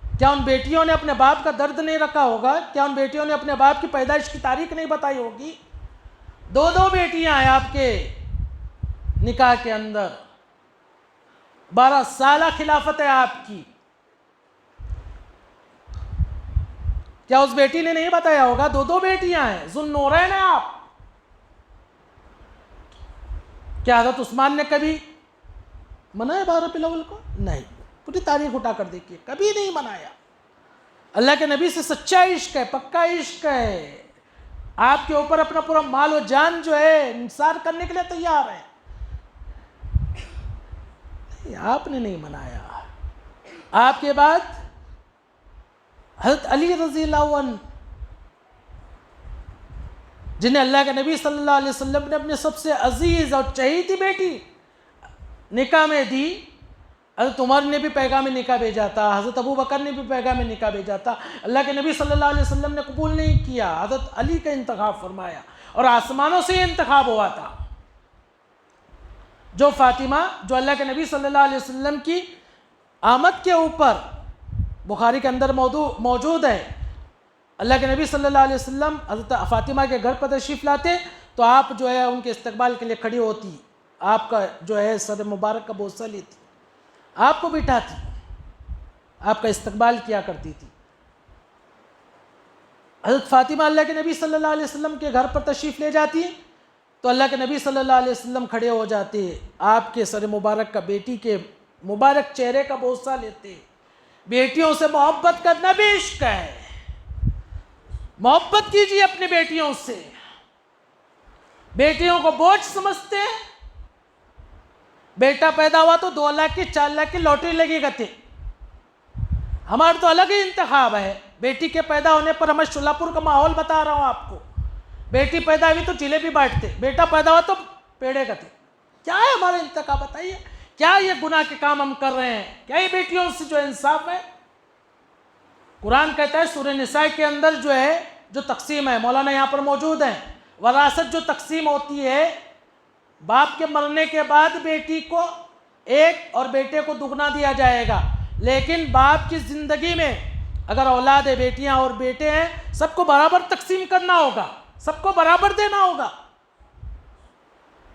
کیا ان بیٹیوں نے اپنے باپ کا درد نہیں رکھا ہوگا؟ کیا ان بیٹیوں نے اپنے باپ کی پیدائش کی تاریخ نہیں بتائی ہوگی؟ 2 بیٹیاں ہیں آپ کے نکاح کے اندر، 12 سالہ خلافت ہے آپ کی، کیا اس بیٹی نے نہیں بتایا ہوگا؟ 2 بیٹیاں ہیں، ذو النورین ہیں آپ۔ کیا حضرت عثمان نے کبھی منایا 12 ربیع الاول کو؟ نہیں، پوری تاریخ اٹھا کر دیکھیے، کبھی نہیں منایا۔ اللہ کے نبی سے سچا عشق ہے، پکا عشق ہے، آپ کے اوپر اپنا پورا مال و جان جو ہے انصار کرنے کے لیے تیار ہے، آپ نے نہیں منایا۔ آپ کے بعد حضرت علی رضی اللہ عنہ، جنہیں اللہ کے نبی صلی اللہ علیہ وسلم نے اپنے سب سے عزیز اور چہیتی بیٹی نکاح میں دی۔ حضرت عمر نے بھی پیغام نکاح بھیجا تھا، حضرت ابو بکر نے بھی پیغام نکاح بھیجا تھا، اللہ کے نبی صلی اللہ علیہ وسلم نے قبول نہیں کیا، حضرت علی کا انتخاب فرمایا، اور آسمانوں سے یہ انتخاب ہوا تھا۔ جو فاطمہ، جو اللہ کے نبی صلی اللہ علیہ وسلم کی آمد کے اوپر بخاری کے اندر موجود ہے، اللہ کے نبی صلی اللہ علیہ وسلم حضرت فاطمہ کے گھر پر تشریف لاتے تو آپ جو ہے ان کے استقبال کے لیے کھڑی ہوتی، آپ کا جو ہے سر مبارک کا بوسہ لیتی، آپ کو بٹھاتی، آپ کا استقبال کیا کرتی تھی۔ حضرت فاطمہ اللہ کے نبی صلی اللہ علیہ وسلم کے گھر پر تشریف لے جاتی تو اللہ کے نبی صلی اللہ علیہ وسلم کھڑے ہو جاتے، آپ کے سر مبارک کا، بیٹی کے مبارک چہرے کا بوسہ لیتے۔ بیٹیوں سے محبت کرنا بھی عشق ہے، محبت کیجیے اپنی بیٹیوں سے، بیٹیوں کو بوجھ سمجھتے ہیں، بیٹا پیدا ہوا تو 2 لاکھ کی 4 لاکھ کی لاٹری لگے گا تھے، ہمارا تو الگ ہی انتخاب ہے۔ بیٹی کے پیدا ہونے پر ہمیں شلہ پور کا ماحول بتا رہا ہوں آپ کو، بیٹی پیدا ہوئی تو جلے بھی بانٹتے، بیٹا پیدا ہوا تو پیڑے کا تھے۔ کیا ہے ہمارا انتخاب؟ بتائیے، کیا یہ گناہ کے کام ہم کر رہے ہیں؟ کیا یہ بیٹیوں سے جو انصاف ہے؟ قرآن کہتا ہے سورہ نساء کے اندر جو ہے جو تقسیم ہے، مولانا یہاں پر موجود ہیں، وراثت جو تقسیم ہوتی ہے، باپ کے مرنے کے بعد بیٹی کو 1 اور بیٹے کو 2 دیا جائے گا، لیکن باپ کی زندگی میں اگر اولاد ہے، بیٹیاں اور بیٹے ہیں، سب کو برابر تقسیم کرنا ہوگا، سب کو برابر دینا ہوگا۔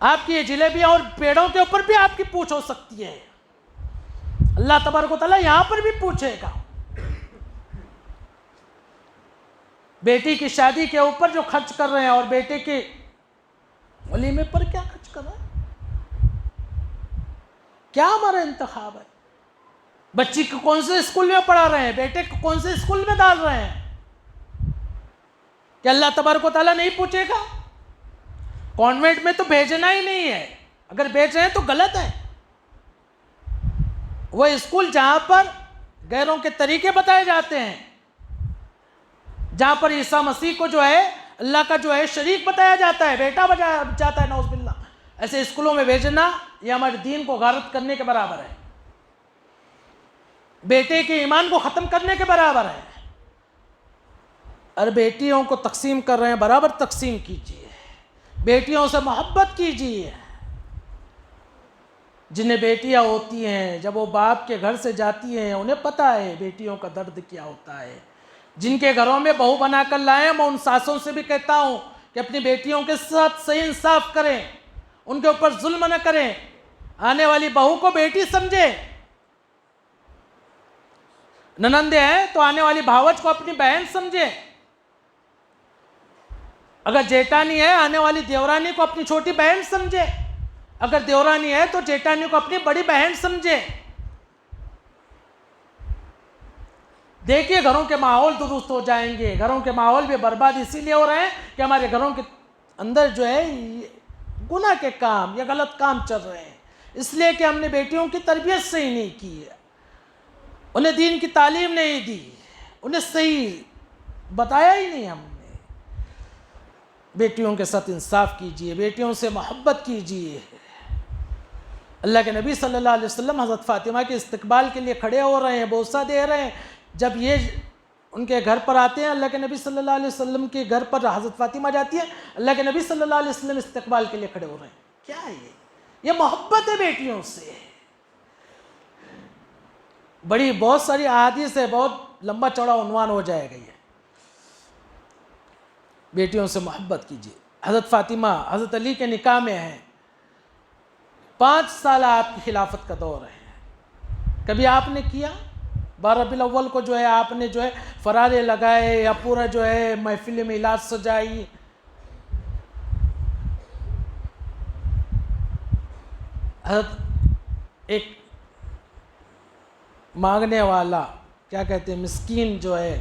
آپ کی یہ جلیبیاں اور پیڑوں کے اوپر بھی آپ کی پوچھ ہو سکتی ہے، اللہ تبارک و تعالیٰ یہاں پر بھی پوچھے گا۔ بیٹی کی شادی کے اوپر جو خرچ کر رہے ہیں اور بیٹے کے ولیمے پر کیا خرچ کر رہے ہیں؟ کیا ہمارا انتخاب ہے؟ بچی کو کون سے اسکول میں پڑھا رہے ہیں، بیٹے کو کون سے اسکول میں ڈال رہے ہیں؟ کہ اللہ تبارک و تعالیٰ نہیں پوچھے گا؟ کانوینٹ میں تو بھیجنا ہی نہیں ہے، اگر بیچ رہے ہیں تو غلط ہے۔ وہ اسکول جہاں پر غیروں کے طریقے بتائے جاتے ہیں، جہاں پر عیسیٰ مسیح کو جو ہے اللہ کا جو ہے شریک بتایا جاتا ہے، بیٹا بتایا جاتا ہے، نعوذ باللہ، ایسے اسکولوں میں بھیجنا یہ ہمارے دین کو غارت کرنے کے برابر ہے، بیٹے کے ایمان کو ختم کرنے کے برابر ہے۔ اور بیٹیوں کو تقسیم کر رہے ہیں، برابر تقسیم کیجیے، بیٹیوں سے محبت کیجیے۔ جنہیں بیٹیاں ہوتی ہیں جب وہ باپ کے گھر سے جاتی ہیں انہیں پتہ ہے بیٹیوں کا درد کیا ہوتا ہے۔ جن کے گھروں میں بہو بنا کر لائیں، میں ان ساسوں سے بھی کہتا ہوں کہ اپنی بیٹیوں کے ساتھ صحیح انصاف کریں، ان کے اوپر ظلم نہ کریں، آنے والی بہو کو بیٹی سمجھے، ننندے ہیں تو آنے والی بھاوج کو اپنی بہن سمجھے، اگر جیٹانی ہے آنے والی دیورانی کو اپنی چھوٹی بہن سمجھے، اگر دیورانی ہے تو جیٹانی کو اپنی بڑی بہن سمجھے۔ دیکھیے گھروں کے ماحول درست ہو جائیں گے۔ گھروں کے ماحول بھی برباد اسی لیے ہو رہے ہیں کہ ہمارے گھروں کے اندر جو ہے گناہ کے کام یا غلط کام چل رہے ہیں، اس لیے کہ ہم نے بیٹیوں کی تربیت صحیح نہیں کی ہے، انہیں دین کی تعلیم نہیں دی، انہیں صحیح بتایا ہی نہیں ہم نے۔ بیٹیوں کے ساتھ انصاف کیجیے، بیٹیوں سے محبت کیجیے۔ اللہ کے نبی صلی اللہ علیہ وسلم حضرت فاطمہ کے استقبال کے لیے کھڑے ہو رہے ہیں، بوسہ دے رہے ہیں۔ جب یہ ان کے گھر پر آتے ہیں، اللہ کے نبی صلی اللہ علیہ وسلم کے گھر پر حضرت فاطمہ جاتی ہے، اللہ کے نبی صلی اللہ علیہ وسلم استقبال کے لیے کھڑے ہو رہے ہیں۔ کیا ہے یہ محبت ہے بیٹیوں سے۔ بہت ساری احادیث ہے، بہت لمبا چوڑا عنوان ہو جائے گا یہ۔ بیٹیوں سے محبت کیجیے۔ حضرت فاطمہ حضرت علی کے نکاح میں ہیں، 5 سال آپ کی خلافت کا دور ہے، کبھی آپ نے کیا 12 ربیع الاول کو جو ہے آپ نے جو ہے فرارے لگائے یا پورا جو ہے محفل میلاد سجائی؟ حضرت ایک مانگنے والا کیا کہتے ہیں مسکین جو ہے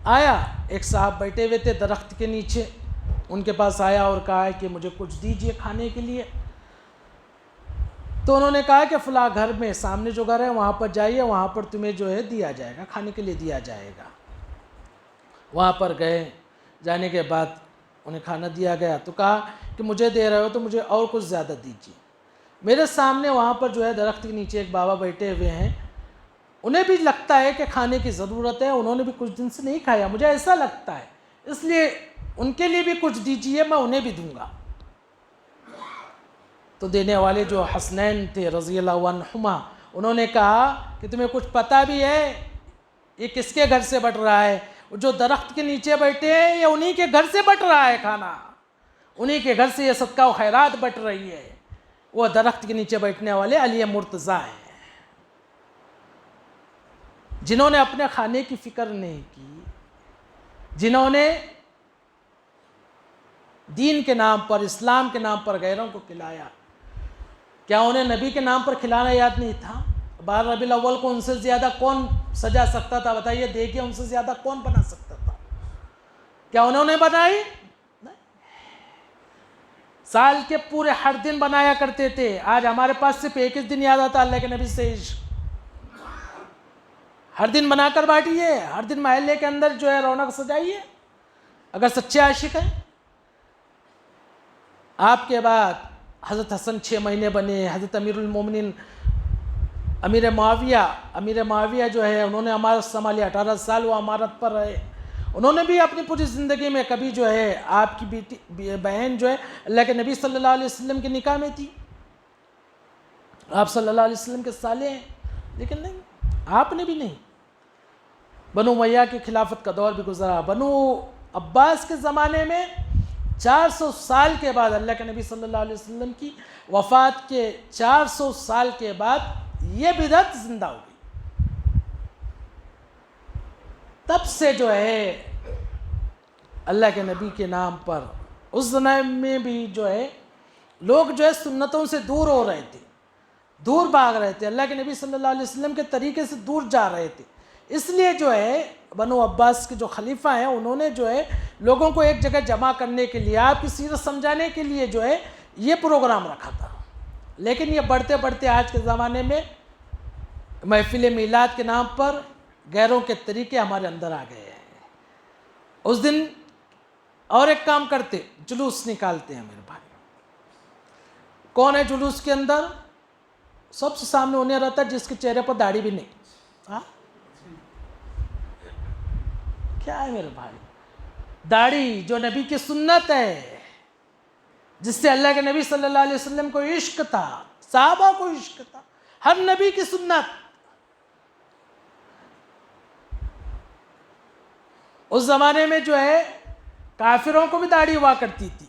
آیا، ایک صاحب بیٹھے ہوئے تھے درخت کے نیچے، ان کے پاس آیا اور کہا کہ مجھے کچھ دیجئے کھانے کے لیے۔ تو انہوں نے کہا کہ فلاں گھر میں سامنے جو گھر ہے وہاں پر جائیے، وہاں پر تمہیں جو ہے دیا جائے گا، کھانے کے لیے دیا جائے گا۔ وہاں پر گئے، جانے کے بعد انہیں کھانا دیا گیا تو کہا کہ مجھے دے رہے ہو تو مجھے اور کچھ زیادہ دیجیے۔ میرے سامنے وہاں پر جو ہے درخت کے نیچے ایک بابا بیٹھے ہوئے ہیں، انہیں بھی لگتا ہے کہ کھانے کی ضرورت ہے، انہوں نے بھی کچھ دن سے نہیں کھایا، مجھے ایسا لگتا ہے، اس لیے ان کے لیے بھی کچھ دیجیے، میں انہیں بھی دوں گا۔ تو دینے والے جو حسنین تھے رضی اللہ عنہما، انہوں نے کہا کہ تمہیں کچھ پتہ بھی ہے یہ کس کے گھر سے بٹ رہا ہے؟ جو درخت کے نیچے بیٹھے ہیں یہ انہی کے گھر سے بٹ رہا ہے کھانا، انہی کے گھر سے یہ صدقہ و خیرات بٹ رہی ہے۔ وہ درخت کے نیچے بیٹھنے والے علی مرتضیٰ ہیں، جنہوں نے اپنے کھانے کی فکر نہیں کی، جنہوں نے دین کے نام پر، اسلام کے نام پر غیروں کو کھلایا۔ کیا انہیں نبی کے نام پر کھلانا یاد نہیں تھا؟ 12 ربیع الاول کو ان سے زیادہ کون سجا سکتا تھا؟ بتائیے، دیکھیے ان سے زیادہ کون بنا سکتا تھا؟ کیا انہوں نے بنائی؟ نہیں۔ سال کے پورے ہر دن بنایا کرتے تھے۔ آج ہمارے پاس صرف ایک ہی دن یاد آتا اللہ کے نبی سے عشق۔ ہر دن بنا کر بانٹیے، ہر دن محلے کے اندر جو ہے رونق سجائیے اگر سچے عاشق ہیں۔ آپ کے بعد حضرت حسن 6 مہینے بنے، حضرت امیر المومنین امیر معاویہ جو ہے انہوں نے امارت سنبھالی، 18 سال وہ امارت پر رہے۔ انہوں نے بھی اپنی پوری زندگی میں کبھی جو ہے آپ کی بیٹی بہن جو ہے اللہ کے نبی صلی اللہ علیہ وسلم کے نکاح میں تھی، آپ صلی اللہ علیہ وسلم کے سالے ہیں، لیکن نہیں، آپ نے بھی نہیں۔ بنو امیہ کی خلافت کا دور بھی گزرا، بنو عباس کے زمانے میں 400 سال کے بعد اللہ کے نبی صلی اللہ علیہ وسلم کی وفات کے 400 سال کے بعد یہ بدعت زندہ ہو گئی۔ تب سے جو ہے اللہ کے نبی کے نام پر اس زمانے میں بھی جو ہے لوگ جو ہے سنتوں سے دور ہو رہے تھے، دور بھاگ رہے تھے، اللہ کے نبی صلی اللہ علیہ وسلم کے طریقے سے دور جا رہے تھے۔ اس لیے جو ہے بنو عباس کے جو خلیفہ ہیں انہوں نے جو ہے لوگوں کو ایک جگہ جمع کرنے کے لیے، آپ کی سیرت سمجھانے کے لیے جو ہے یہ پروگرام رکھا تھا۔ لیکن یہ بڑھتے بڑھتے آج کے زمانے میں محفل میلاد کے نام پر غیروں کے طریقے ہمارے اندر آ گئے ہیں۔ اس دن اور ایک کام کرتے، جلوس نکالتے ہیں میرے بھائی۔ کون ہے جلوس کے اندر؟ سب سے سامنے انہیں رہتا ہے جس کے چہرے پر داڑھی بھی نہیں۔ کیا ہے میرے بھائی؟ داڑھی جو نبی کی سنت ہے، جس سے اللہ کے نبی صلی اللہ علیہ وسلم کو عشق تھا، صحابہ کو عشق تھا، ہر نبی کی سنت۔ اس زمانے میں جو ہے کافروں کو بھی داڑھی ہوا کرتی تھی۔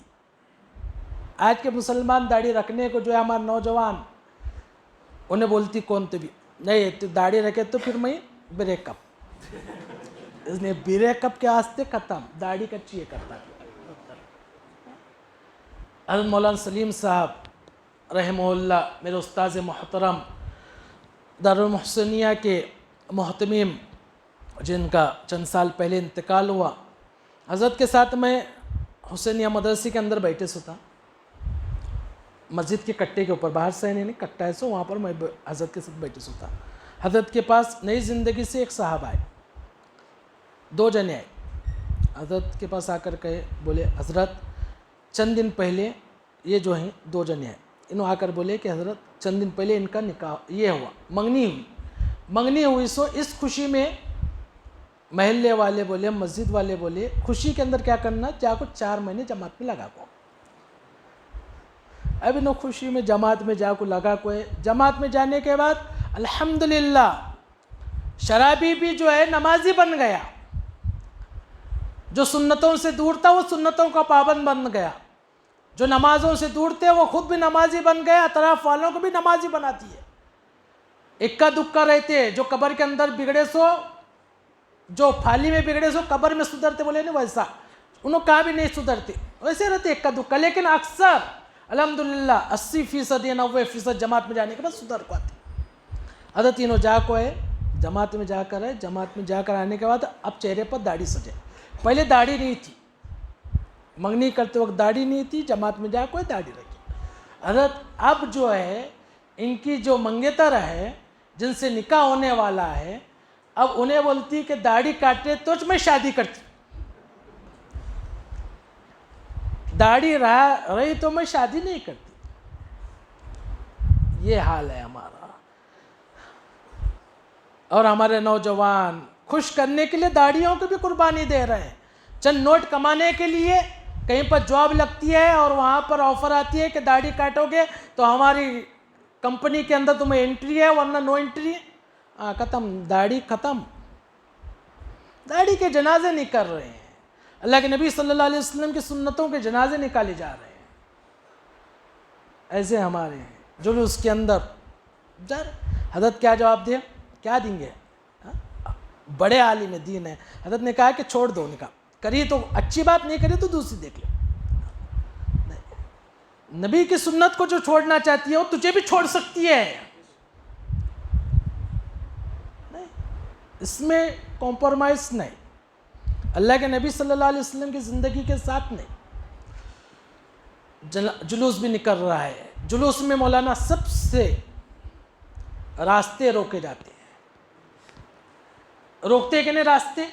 آج کے مسلمان داڑھی رکھنے کو جو ہے ہمارے نوجوان انہیں بولتی کون تو بھی نہیں، تو داڑھی رکھے تو پھر میں بریک اپ، اس نے بریک اپ کے واسطے ختم، داڑھی کچی کرتا۔ حضرت مولانا سلیم صاحب رحمہ اللہ، میرے استاذ محترم، دارالمحسنیہ کے محتمم، جن کا چند سال پہلے انتقال ہوا، حضرت کے ساتھ میں حسینیہ مدرسے کے اندر بیٹھے سو تھا، مسجد کے کٹے کے اوپر، باہر سے نہیں کٹا ہے سو، وہاں پر میں حضرت کے ساتھ بیٹھے سو تھا۔ حضرت کے پاس نئی زندگی سے ایک صاحب آئے، 2 جنے آئے، حضرت کے پاس آ کر کہے، بولے حضرت چند دن پہلے یہ جو ہیں 2 جنے ہیں، انہوں آ کر بولے کہ حضرت چند دن پہلے ان کا نکاح یہ ہوا، منگنی ہوئی سو اس خوشی میں محلے والے بولے، مسجد والے بولے، خوشی کے اندر کیا کرنا، جا کو 4 مہینے جماعت میں لگا کو۔ اب انہوں خوشی میں جماعت میں جا کو لگا کو ہے، جماعت میں جانے کے بعد الحمدللہ شرابی بھی جو ہے نمازی بن گیا، جو سنتوں سے دور تھا وہ سنتوں کا پابند بن گیا، جو نمازوں سے دور تھے وہ خود بھی نمازی بن گیا، اطراف والوں کو بھی نمازی بناتی ہے۔ اکا دکا رہتے، جو قبر کے اندر بگڑے سو، جو پھالی میں بگڑے سو قبر میں سدھرتے، بولے نہیں ویسا، انہوں کہاں بھی نہیں سدھرتے، ویسے رہتے اکا دکا، لیکن اکثر الحمدللہ 80% یا 90% جماعت میں جانے کے بعد سدھر کو آتے۔ حضرت تینوں جا کو ہے، جماعت میں جا کر ہے، جماعت میں جا کر آنے کے بعد اب چہرے پر داڑھی سجے، پہلے داڑھی نہیں تھی، منگنی کرتے وقت داڑھی نہیں تھی، جماعت میں جا کو ہے داڑھی رکھی۔ حضرت اب جو ہے ان کی جو منگیتر ہے، جن سے نکاح ہونے والا ہے، اب انہیں بولتی کہ داڑھی کاٹے تو میں شادی کرتی، داڑھی رہی تو میں شادی نہیں کرتی۔ یہ حال ہے ہمارا، اور ہمارے نوجوان خوش کرنے کے لیے داڑھیوں کو بھی قربانی دے رہے ہیں، چند نوٹ کمانے کے لیے کہیں پر جاب لگتی ہے اور وہاں پر آفر آتی ہے کہ داڑھی کاٹو گے تو ہماری کمپنی کے اندر تمہیں انٹری ہے، ورنہ نو انٹری ہے، ختم، داڑھی ختم، داڑھی کے جنازے نہیں کر رہے ہیں، اللہ کے نبی صلی اللہ علیہ وسلم کی سنتوں کے جنازے نکالے جا رہے ہیں، ایسے ہمارے ہیں جلوس کے اندر۔ حضرت کیا جواب دیا، کیا دیں گے، بڑے عالم دین ہیں، حضرت نے کہا کہ چھوڑ دو نکاح، کری تو اچھی بات، نہیں کری تو دوسری دیکھ لو۔ نبی کی سنت کو جو چھوڑنا چاہتی ہے وہ تجھے بھی چھوڑ سکتی ہے، اس میں کمپرومائز نہیں، اللہ کے نبی صلی اللہ علیہ وسلم کی زندگی کے ساتھ نہیں۔ جلوس بھی نکل رہا ہے، جلوس میں مولانا سب سے راستے روکے جاتے ہیں، روکتے کہ نہیں راستے،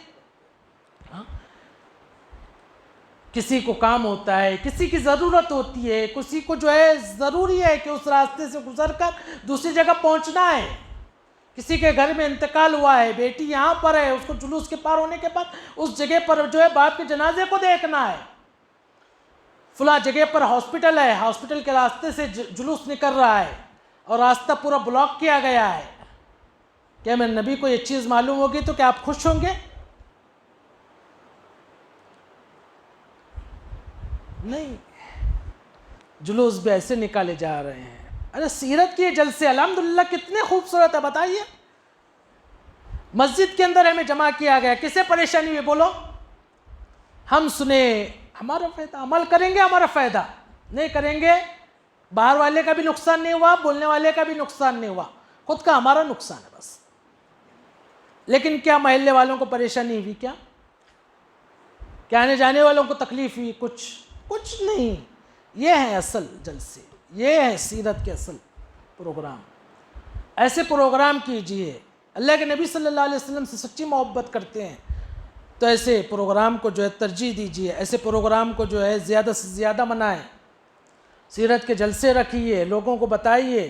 کسی کو کام ہوتا ہے، کسی کی ضرورت ہوتی ہے، کسی کو جو ہے ضروری ہے کہ اس راستے سے گزر کر دوسری جگہ پہنچنا ہے، کسی کے گھر میں انتقال ہوا ہے، بیٹی یہاں پر ہے، اس کو جلوس کے پار ہونے کے بعد اس جگہ پر جو ہے باپ کے جنازے کو دیکھنا ہے، فلاں جگہ پر ہاسپٹل ہے، ہاسپٹل کے راستے سے جلوس نکل رہا ہے اور راستہ پورا بلاک کیا گیا ہے، کیا میرے نبی کو یہ چیز معلوم ہوگی تو کیا آپ خوش ہوں گے؟ نہیں، جلوس بھی ایسے نکالے جا رہے ہیں۔ ارے سیرت کے جلسے الحمدللہ کتنے خوبصورت ہے، بتائیے، مسجد کے اندر ہمیں جمع کیا گیا، کسے پریشانی ہوئی بولو، ہم سنے ہمارا فائدہ، عمل کریں گے ہمارا فائدہ، نہیں کریں گے باہر والے کا بھی نقصان نہیں ہوا، بولنے والے کا بھی نقصان نہیں ہوا، خود کا ہمارا نقصان ہے بس۔ لیکن کیا محلے والوں کو پریشانی ہوئی، کیا آنے جانے والوں کو تکلیف ہوئی، کچھ نہیں۔ یہ ہے اصل جلسے، یہ ہے سیرت کے اصل پروگرام، ایسے پروگرام کیجئے۔ اللہ کے نبی صلی اللہ علیہ وسلم سے سچی محبت کرتے ہیں تو ایسے پروگرام کو جو ہے ترجیح دیجئے، ایسے پروگرام کو جو ہے زیادہ سے زیادہ منائیں، سیرت کے جلسے رکھیے، لوگوں کو بتائیے،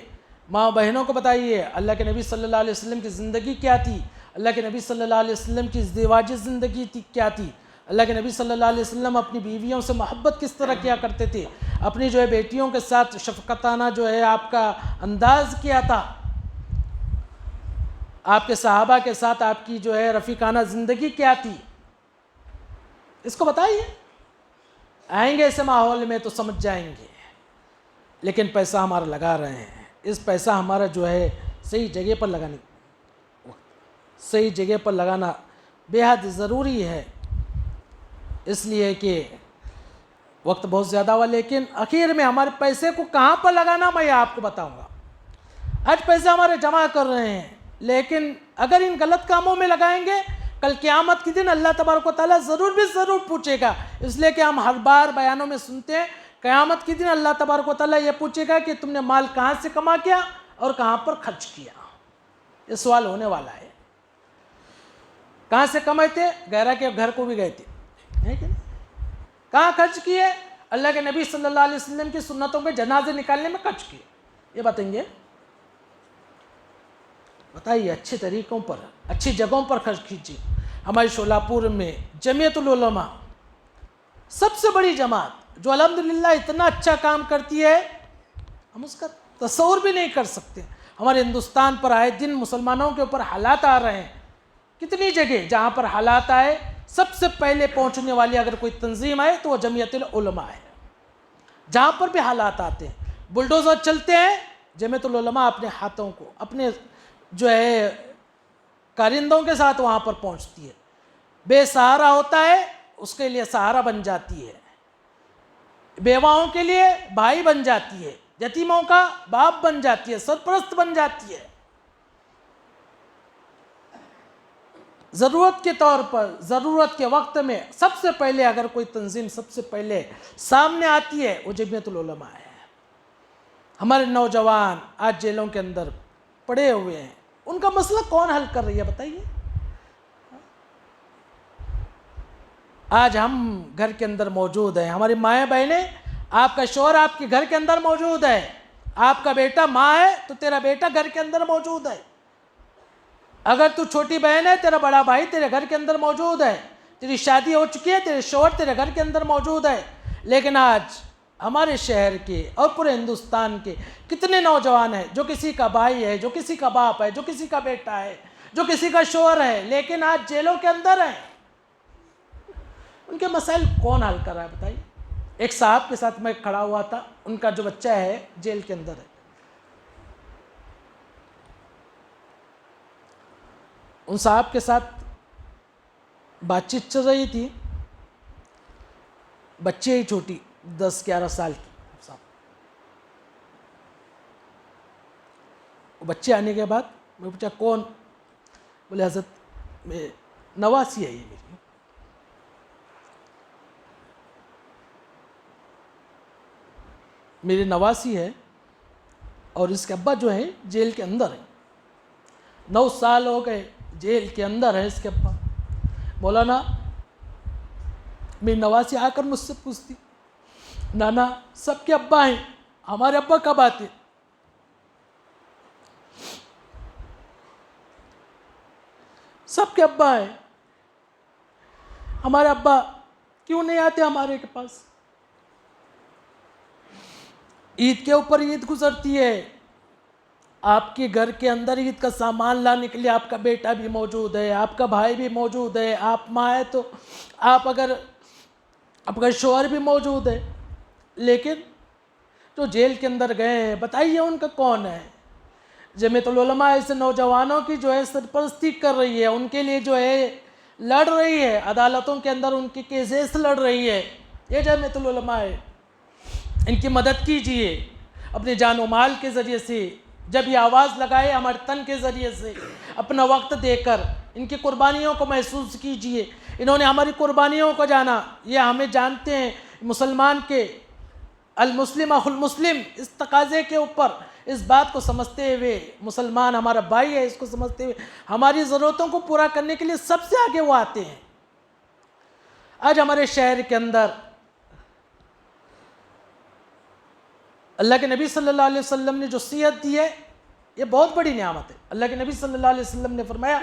ماں بہنوں کو بتائیے اللہ کے نبی صلی اللہ علیہ وسلم کی زندگی کیا تھی، اللہ کے نبی صلی اللہ علیہ وسلم کی ازدواجی زندگی کیا تھی، اللہ کے نبی صلی اللہ علیہ وسلم اپنی بیویوں سے محبت کس طرح کیا کرتے تھے، اپنی جو ہے بیٹیوں کے ساتھ شفقتانہ جو ہے آپ کا انداز کیا تھا، آپ کے صحابہ کے ساتھ آپ کی جو ہے رفیقانہ زندگی کیا تھی، اس کو بتائیے۔ آئیں گے ایسے ماحول میں تو سمجھ جائیں گے۔ لیکن پیسہ ہمارا لگا رہے ہیں، اس پیسہ ہمارا جو ہے صحیح جگہ پر صحیح جگہ پر لگانا بے حد ضروری ہے، اس لیے کہ وقت بہت زیادہ ہوا، لیکن آخر میں ہمارے پیسے کو کہاں پر لگانا میں آپ کو بتاؤں گا۔ آج پیسے ہمارے جمع کر رہے ہیں، لیکن اگر ان غلط کاموں میں لگائیں گے کل قیامت کے دن اللہ تبارک و تعالیٰ ضرور پوچھے گا، اس لیے کہ ہم ہر بار بیانوں میں سنتے ہیں قیامت کے دن اللہ تبارک و تعالیٰ یہ پوچھے گا کہ تم نے مال کہاں سے کما کیا اور کہاں پر خرچ کیا۔ یہ سوال ہونے والا ہے۔ کہاں سے کمائے تھے؟ غیرہ کے گھر کو بھی گئے تھے، کہاں خرچ کیے؟ اللہ کے نبی صلی اللہ علیہ وسلم کی سنتوں کے جنازے نکالنے میں خرچ کیے۔ یہ بتائیں گے، بتائیے، اچھے طریقوں پر، اچھی جگہوں پر خرچ کیجیے۔ ہمارے شولاپور میں جمعیت العلماء سب سے بڑی جماعت جو الحمدللہ اتنا اچھا کام کرتی ہے، ہم اس کا تصور بھی نہیں کر سکتے۔ ہمارے ہندوستان پر آئے دن مسلمانوں کے اوپر حالات آ رہے ہیں، کتنی جگہ جہاں پر حالات آئے سب سے پہلے پہنچنے والی اگر کوئی تنظیم آئے تو وہ جمعیت العلماء ہے۔ جہاں پر بھی حالات آتے ہیں، بلڈوزر چلتے ہیں، جمعیت العلماء اپنے ہاتھوں کو اپنے جو ہے کارندوں کے ساتھ وہاں پر پہنچتی ہے۔ بے سہارا ہوتا ہے اس کے لیے سہارا بن جاتی ہے، بیواؤں کے لیے بھائی بن جاتی ہے، یتیموں کا باپ بن جاتی ہے، سرپرست بن جاتی ہے۔ ضرورت کے طور پر، ضرورت کے وقت میں سب سے پہلے اگر کوئی تنظیم سب سے پہلے سامنے آتی ہے وہ جمعیت العلماء ہے۔ ہمارے نوجوان آج جیلوں کے اندر پڑے ہوئے ہیں، ان کا مسئلہ کون حل کر رہی ہے بتائیے؟ آج ہم گھر کے اندر موجود ہیں، ہماری مائیں بہنیں، آپ کا شوہر آپ کے گھر کے اندر موجود ہے، آپ کا بیٹا ماں ہے تو تیرا بیٹا گھر کے اندر موجود ہے، اگر تو چھوٹی بہن ہے تیرا بڑا بھائی تیرے گھر کے اندر موجود ہے، تیری شادی ہو چکی ہے، تیرے شوہر تیرے گھر کے اندر موجود ہے۔ لیکن آج ہمارے شہر کے اور پورے ہندوستان کے کتنے نوجوان ہیں جو کسی کا بھائی ہے، جو کسی کا باپ ہے، جو کسی کا بیٹا ہے، جو کسی کا شوہر ہے، لیکن آج جیلوں کے اندر ہیں۔ ان کے مسائل کون حل کر رہا ہے بتائیے؟ ایک صاحب کے ساتھ میں کھڑا ہوا تھا، ان کا جو بچہ ہے جیل کے اندر ہے، ان صاحب کے ساتھ بات چیت چل رہی تھی، بچے ہی چھوٹی 10-11 سال کی صاحب، بچے آنے کے بعد میں پوچھا کون؟ بولے حضرت نواسی ہے، یہ میری نواسی ہے اور اس کے ابا جو ہیں جیل کے اندر ہیں، 9 سال ہو گئے جیل کے اندر ہے اس کے ابا۔ مولانا میری نواسی آ کر مجھ سے پوچھتی، نانا سب کے ابا ہیں، ہمارے ابا کب آتے؟ سب کے ابا ہیں، ہمارے ابا کیوں نہیں آتے ہمارے کے پاس؟ عید کے اوپر عید گزرتی ہے، آپ کے گھر کے اندر عید کا سامان لانے کے لیے آپ کا بیٹا بھی موجود ہے، آپ کا بھائی بھی موجود ہے، آپ ماں ہے تو آپ آپ کا شوہر بھی موجود ہے، لیکن جو جیل کے اندر گئے ہیں بتائیے ان کا کون ہے؟ جمعیت العلماء ایسے نوجوانوں کی جو ہے سرپرستی کر رہی ہے، ان کے لیے جو ہے لڑ رہی ہے، عدالتوں کے اندر ان کے کیسز لڑ رہی ہے، یہ جمعیت العلماء ہے۔ ان کی مدد کیجئے اپنے جان و مال کے ذریعے سے، جب یہ آواز لگائے ہمارے تن کے ذریعے سے، اپنا وقت دے کر ان کی قربانیوں کو محسوس کیجئے۔ انہوں نے ہماری قربانیوں کو جانا، یہ ہمیں جانتے ہیں، مسلمان کے المسلم اخو المسلم اس تقاضے کے اوپر اس بات کو سمجھتے ہوئے، مسلمان ہمارا بھائی ہے، اس کو سمجھتے ہوئے ہماری ضرورتوں کو پورا کرنے کے لیے سب سے آگے وہ آتے ہیں۔ آج ہمارے شہر کے اندر اللہ کے نبی صلی اللہ علیہ وسلم نے جو صحت دی ہے، یہ بہت بڑی نعمت ہے۔ اللہ کے نبی صلی اللہ علیہ وسلم نے فرمایا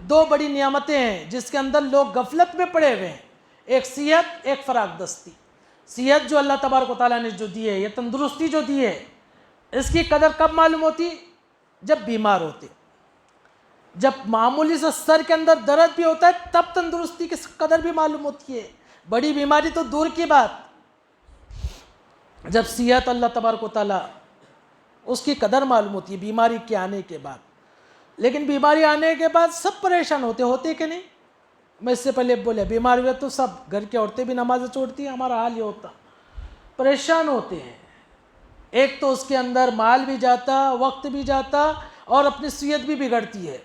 2 بڑی نعمتیں ہیں جس کے اندر لوگ غفلت میں پڑے ہوئے ہیں، ایک صحت، ایک فراغ دستی۔ صحت جو اللہ تبارک و تعالیٰ نے جو دی ہے، یہ تندرستی جو دی ہے، اس کی قدر کب معلوم ہوتی؟ جب بیمار ہوتے، جب معمولی سے سر کے اندر درد بھی ہوتا ہے تب تندرستی کی قدر بھی معلوم ہوتی ہے، بڑی بیماری تو دور کی بات۔ جب صحت اللہ تبارک و تعالیٰ اس کی قدر معلوم ہوتی ہے بیماری کے آنے کے بعد۔ لیکن بیماری آنے کے بعد سب پریشان ہوتے کہ نہیں؟ میں اس سے پہلے بولے بیمار ہوئے تو سب گھر کی عورتیں بھی نمازیں چھوڑتی ہیں، ہمارا حال یہ ہوتا، پریشان ہوتے ہیں۔ ایک تو اس کے اندر مال بھی جاتا، وقت بھی جاتا، اور اپنی صحت بھی بگڑتی ہے۔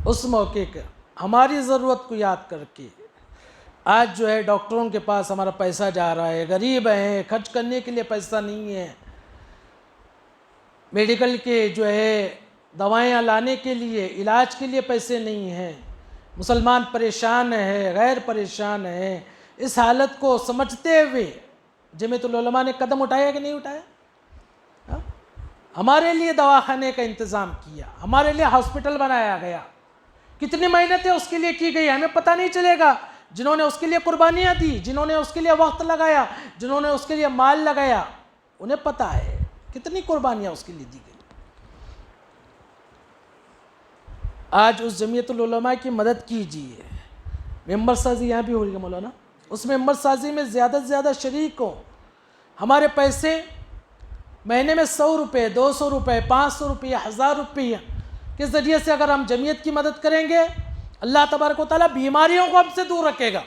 اس موقع کا ہماری ضرورت کو یاد کر کے آج جو ہے ڈاکٹروں کے پاس ہمارا پیسہ جا رہا ہے، غریب ہیں، خرچ کرنے کے لیے پیسہ نہیں ہے، میڈیکل کے جو ہے دوائیاں لانے کے لیے، علاج کے لیے پیسے نہیں ہیں، مسلمان پریشان ہے، غیر پریشان ہے۔ اس حالت کو سمجھتے ہوئے جمعیت العلماء نے قدم اٹھایا کہ نہیں اٹھایا؟ ہمارے لیے دواخانے کا انتظام کیا، ہمارے لیے ہاسپٹل بنایا گیا، کتنی محنتیں اس کے لیے کی گئی ہمیں پتہ نہیں چلے گا۔ جنہوں نے اس کے لیے قربانیاں دی، جنہوں نے اس کے لیے وقت لگایا، جنہوں نے اس کے لیے مال لگایا، انہیں پتہ ہے کتنی قربانیاں اس کے لیے دی گئی۔ آج اس جمعیت العلماء کی مدد کیجیے، ممبر سازی یہاں بھی ہو رہی ہے مولانا، اس ممبر سازی میں زیادہ سے زیادہ شریک ہو۔ ہمارے پیسے مہینے میں 100 روپے، 200 روپے، 500 روپے، 1000 روپے کے ذریعے سے اگر ہم جمعیت کی مدد کریں گے، اللہ تبارک و تعالیٰ بیماریوں کو ہم سے دور رکھے گا۔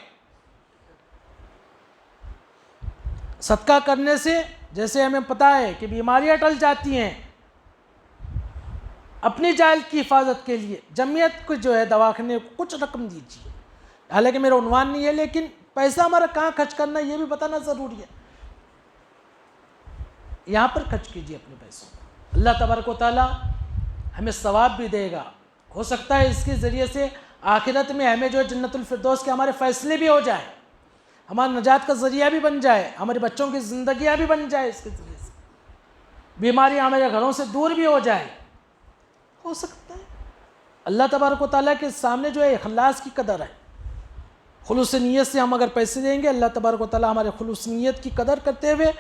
صدقہ کرنے سے جیسے ہمیں پتہ ہے کہ بیماریاں ٹل جاتی ہیں، اپنی جان کی حفاظت کے لیے جمعیت کو جو ہے دواخانے کو کچھ رقم دیجیے۔ حالانکہ میرا عنوان نہیں ہے، لیکن پیسہ ہمارا کہاں خرچ کرنا ہے یہ بھی بتانا ضروری ہے۔ یہاں پر خرچ کیجیے اپنے پیسوں کو، اللہ تبارک و تعالیٰ ہمیں ثواب بھی دے گا۔ ہو سکتا ہے اس کے ذریعے سے آخرت میں ہمیں جو ہے جنت الفردوس کے ہمارے فیصلے بھی ہو جائیں، ہمارا نجات کا ذریعہ بھی بن جائے، ہمارے بچوں کی زندگیاں بھی بن جائے، اس کے ذریعے سے بیماریاں ہمارے گھروں سے دور بھی ہو جائیں، ہو سکتا ہے۔ اللہ تبارک و تعالیٰ کے سامنے جو ہے اخلاص کی قدر ہے، خلوص نیت سے ہم اگر پیسے دیں گے، اللہ تبارک و تعالیٰ ہمارے خلوص نیت کی قدر کرتے ہوئے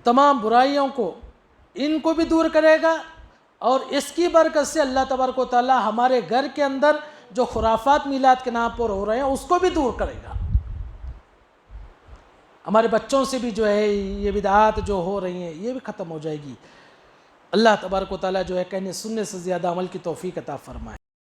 تمام برائیوں کو ان کو بھی دور کرے گا، اور اس کی برکت سے اللہ تبارک و تعالیٰ ہمارے گھر کے اندر جو خرافات میلاد کے نام پر ہو رہے ہیں اس کو بھی دور کرے گا۔ ہمارے بچوں سے بھی جو ہے یہ بدعات جو ہو رہی ہیں یہ بھی ختم ہو جائے گی۔ اللہ تبارک و تعالیٰ جو ہے کہنے سننے سے زیادہ عمل کی توفیق عطا فرمائے۔